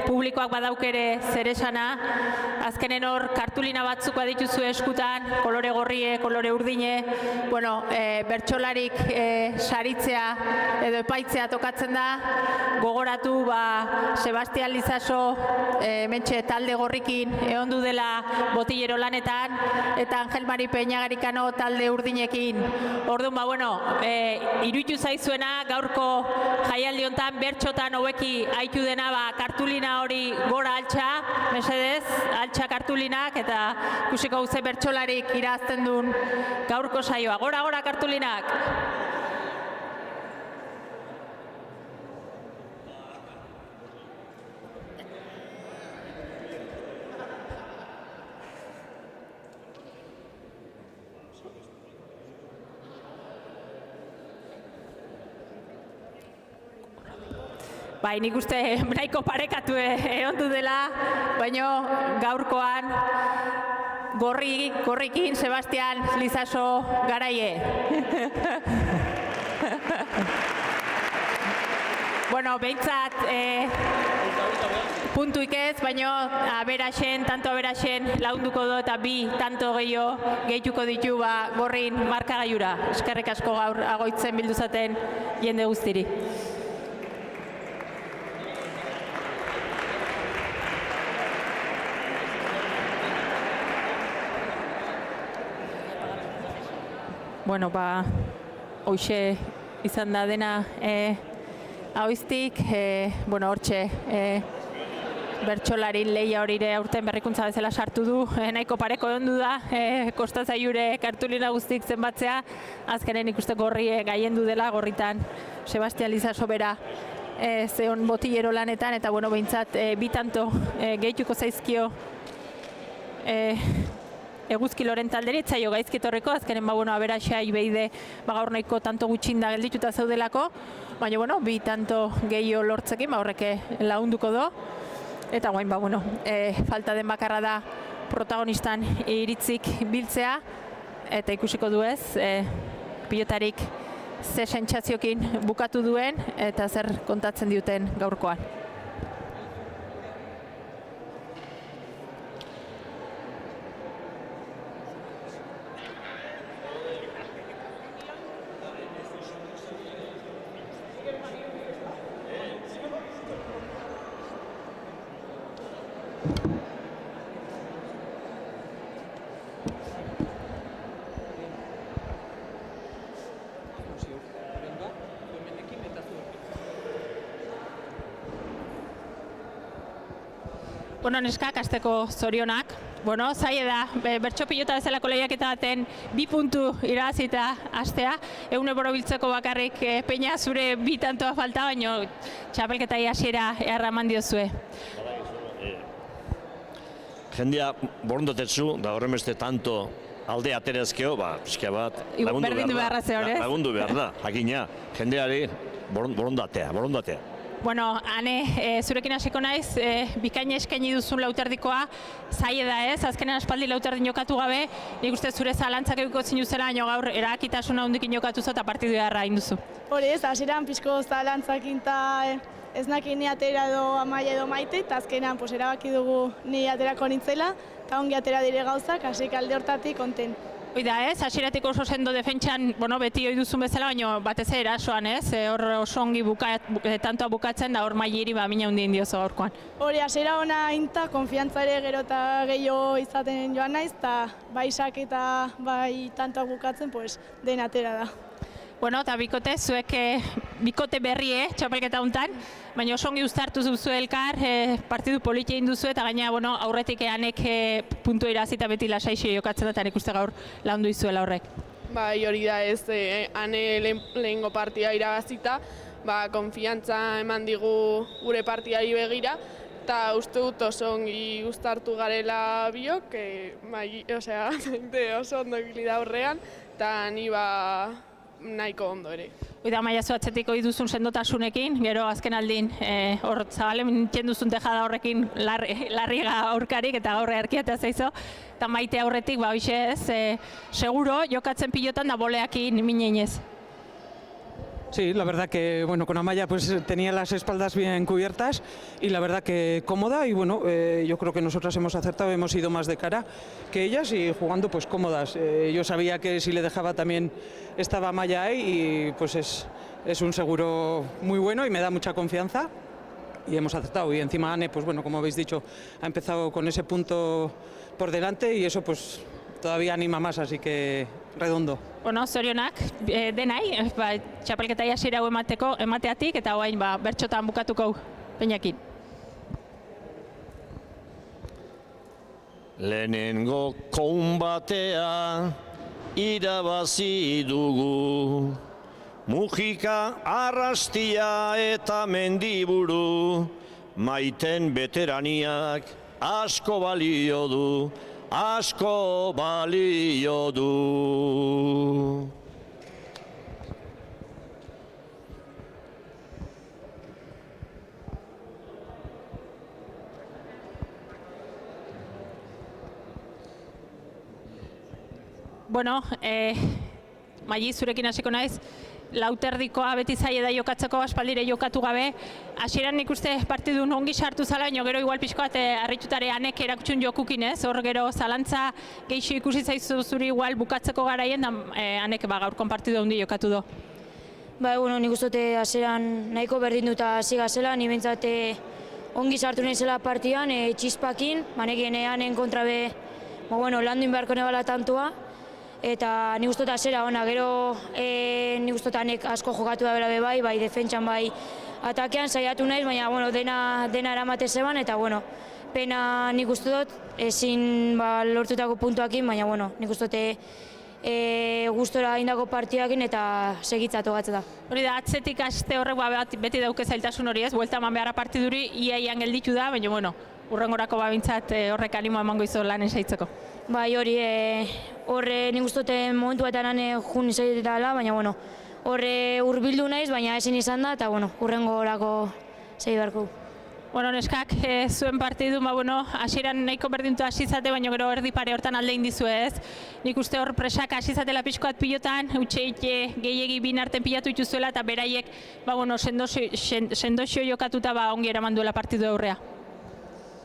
publikoak badaukere zer esana. Azkenen hor kartulina batzuk badituzu eskutan, kolore gorrie, kolore urdine. Bueno, bertsolarik saritzea edo epaitzea tokatzen da. Gogoratu, Sebastian Lizaso mentxe talde gorrikin ehondu dela botillero lanetan, eta Angel Mari Peñagarikano talde urdinekin. Orduan, bueno, iruditu zaizuena gaurko jaialdi honetan bertxotan hobeki aitu dena kartulina hori gora altxa, mesedez, altxa kartulinak, eta ikusiko guze bertxolarik irazten duen gaurko saioa. Gora, gora kartulinak! Nik uste nahiko parekatu egondu dela, baina gaurkoan gorrikin Sebastian Lizaso garaie. Bueno, behintzat puntuik ez, baina tanto aberaxen launduko do eta bi tanto gehituko ditu gorrin markagailura. Eskerrik asko gaur agoitzen bildu zaten jende guztiri. Bueno, hoxe izan da dena ahoiztik, bueno, hortxe bertsolarin lehia horire aurten berrikuntza bezala sartu du, nahiko pareko ondu da, kostatzaiure kartulina guztik zenbatzea, azkenen ikuste gorri gaiendu dela, gorritan Sebastian Lizaso bera zeon botillero lanetan, eta bueno, behintzat bi tanto gehituko zaizkio Eguzki Loren talderi, etzaio gaizkitorreko, azkenen aberaxea ibeide gaur nahiko tanto gutxinda geldituta zaudelako, baina bueno, bi tanto gehiago lortzekin, horrek lagunduko do, eta guain falta den bakarra da protagonistan iritzik biltzea, eta ikusiko du ez, pilotarik ze sentsaziokin bukatu duen, eta zer kontatzen diuten gaurkoan. Bueno, neskak, asteko zorionak. Bueno, zaila da, bertso pilota bezalako lehiaketa baten 2 puntu irabazita astea. Egun borobiltzeko bakarrik peina zure 2 tantoa falta, baina txapelketa hasiera erraman diozue. Jendea borondatetzu, da horren beste tanto alde aterezkeo, pixka bat lagundu behar da, jakina, jendeari borondatea. Bueno, Ane, zurekin hasiko naiz, bikaina eskaini duzun lauterdikoa, zaila da ez, azkenean aspaldi lauterdin jokatu gabe, nik uste zure zalantzak egiko zinuzela, baina gaur erakitasuna hundikin jokatu zu eta partidu beharra induzu. Hori ez, hasieran pixko zalantzakin eta ez naki ni atera edo Amaia edo Maite, eta azkenean erabaki dugu ni aterako nintzela, eta ongi atera dire gauzak, hasi alde hortatik konten. Oida ez, hasieratik oso sendo defentsan, beti ohi duzun bezala, baina batez erasoan ez, hor oso ongi tantoa bukatzen da hor mailiri mina hundien diozo gaurkoan. Hori, hasiera ona inta, konfiantza ere gero eta gehiago izaten joan naiz, eta bai sak eta bai tantoa bukatzen, den atera da. Bueno, eta bikote, zuek bikote berri, txapelketa hontan, baina oso ongi uztartu duzu elkar, partidu politia induzu eta gaina aurretik Anek puntu irazita beti lasaixo jokatzen da, eta nik uste gaur laundu izuela horrek. Bai, hori da ez, Ane lehengo partia irabazita, konfiantza eman digu gure partiari begira, eta uste dut oso ongi uztartu garela biok, oso ondo ibili da horrean, eta ni nahiko ondo ere. Oida Amaia atzetik ohi duzun sendotasunekin, gero azken aldin hor zabalen nintzen duzun tejada horrekin larriga aurkarik eta gaur erkiatea zaizo, eta Maite aurretik, hoxe ez, seguro jokatzen pilotan da boleakin mineinez. Sí, la verdad que con Amaia tenía las espaldas bien cubiertas y la verdad que cómoda y yo creo que nosotras hemos acertado, hemos ido más de cara que ellas y jugando cómodas. Yo sabía que si le dejaba también estaba Amaia ahí y es un seguro muy bueno y me da mucha confianza y hemos acertado. Y encima Ane, como habéis dicho, ha empezado con ese punto por delante y eso todavía anima más, así que redondo. Bueno, zorionak, denai, txapelketa hasiera hau emateatik, eta orain bertxotan bukatuko peinakin. Lehenengo konbatea irabazi dugu, Mujika, Arrastia eta Mendiburu, Maiten beteraniak asko balio du. Asko balio du. Bueno, Maili, zurekin hasiko naiz. Lauterdikoa beti zaila da jokatzeko, aspaldire jokatu gabe. Hasieran nik uste partidun ongi sartu zala, baina gero igual pixko bat harritutare Anek erakutsun jokukin ez, hor gero zalantza geixo ikusi zaizu zuri igual bukatzeko garaien, da Anek gaurkon partidu handi jokatu do. Nik uste hasieran nahiko berdinduta hasi gazela, ni behintzat ongi sartu naizela partidan, txispakin, nekien Anen kontra be, landu inbeharko nebala tantua, eta nik uste hasiera ona, gero nik uste Anek asko jokatu da bera bai defentsan bai atakean saiatu naiz, baina bueno, dena eramate zeban, eta bueno, pena nik uste dut, ezin lortutako puntuakin, baina bueno, nik uste dut gustora indako partidakin eta segitzatu gatzeta. Hori da, atzetik aste horrek beti dauke zailtasun hori ez, buelta eman beharra partiduri, iaian gelditu da, baina bueno, urrengorako babintzat horrek animo emango izo lan esaitzeko. Bai, hori, horre nik uste dut momentuetan jun izan dela, baina bueno, horre hurbildu naiz, baina ezin izan da, eta bueno, urrengorako segi beharko. Bueno, neskak, zuen partidu, hasieran nahiko berdintu hasi zate, baina gero erdi pare hortan alde indizu ez. Nik uste hor presak hasi zatela pixkoat pilotan, utxeik gehiegi bin arten pilatu ituzuela, eta beraiek, sendoxio jokatuta ongi eraman duela partidu aurrea.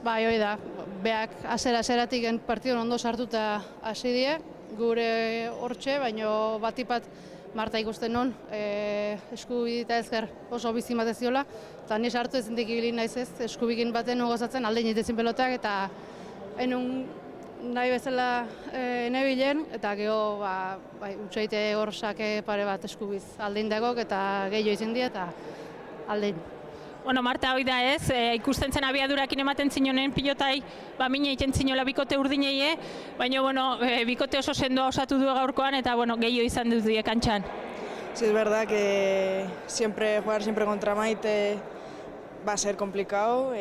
Bai, hori da, beak azeratik partidu ondo sartuta hasi die, gure hortxe, baina batipat Marta ikusten non, eskubi eta ezker oso bizi bat ez diola, eta ni sartu ezintik ibili naiz ez, eskubikin baten gozatzen alde initezin pelotak, eta enun nahi bezala nebilen, eta gero utxeite hor sake pare bat eskubiz aldein dagok, eta gehiago izin die, eta aldein. Bueno, Marta, hoi da ez, ikusten zen abiadurakin ematen zinonen pilotai, mine egiten zinola bikote urdinei, baina, bikote oso sendoa osatu du gaurkoan, eta, gehiago izan dut die kantxan. Sí, es verdad que jugar siempre contra Maite va a ser complicado.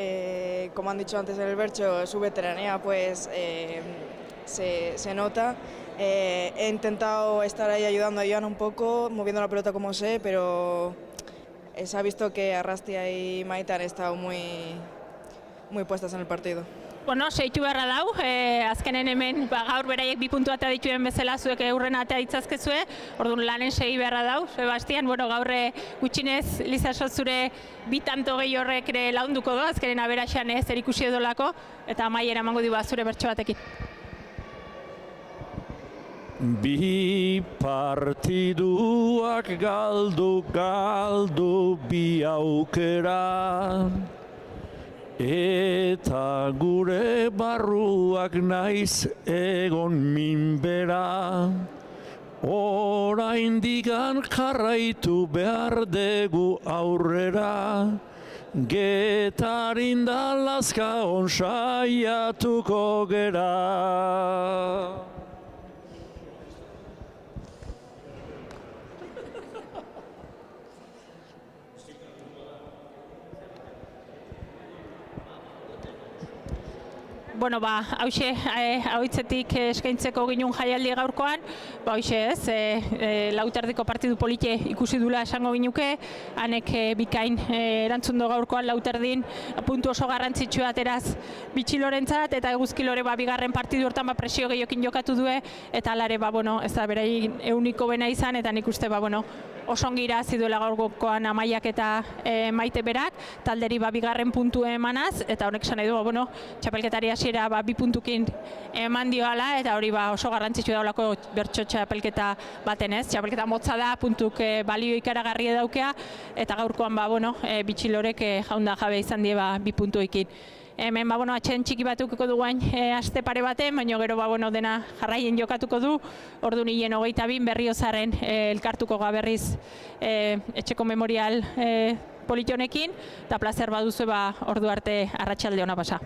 Como han dicho antes en el Bercho, su veteranía pues se nota. He intentado estar ahí ayudando a Joana un poco, moviendo la pelota como sé, pero se ha visto que Arrastia y Maite han estado muy puestas en el partido. Bueno, seitu beharra dau, azkenen hemen gaur beraiek 2 puntu atea dituen bezala zuek eurrena atea ditzazkezue, orduan lanen segi beharra dau, Sebastian, gaur gutxinez Lizaso zure 2 tanto gehi horrek ere launduko du, azkenen aberaxan zer ikusi edolako, eta amaiera emango diba zure bertso batekin. 2 partiduak galdu 2 aukera, eta gure barruak naiz egon minbera, oraindikan jarraitu behar dugu aurrera, Getarin da Lazkaon saiatuko gera. Bueno, hauitzetik eskaintzeko ginun jaialdi gaurkoan, hoxe ez, lauterdiko partidu polite ikusi dula esango ginuke, hanek bikain erantzun du gaurkoan lauterdin puntu oso garrantzitsua ateraz bitxilorentzat, eta eguzkilore bigarren partidu hortan presio gehiokin jokatu due, eta alare, ez da berai euniko bena izan, eta nik uste, oso ongi irazi duela gaurkoan Amaiak eta Maite berak, talderi bigarren puntu emanaz, eta honek esan nahi du, txapelketari hasiera 2 puntukin eman dioala, eta hori oso garrantzitsua daulako bertso txapelketa baten ez. Txapelketa motza da, puntuk balio ikaragarri daukea, eta gaurkoan bitxilorek jaunda jabe izan die 2 puntuekin. Hemen atxeden txiki batukiko duguain aste pare baten, baina gero dena jarraien jokatuko du, orduan hien 22 Berriozarren elkartuko berriz etxeko memorial politionekin, eta plazer baduzu ordu arte arratsalde ona pasa.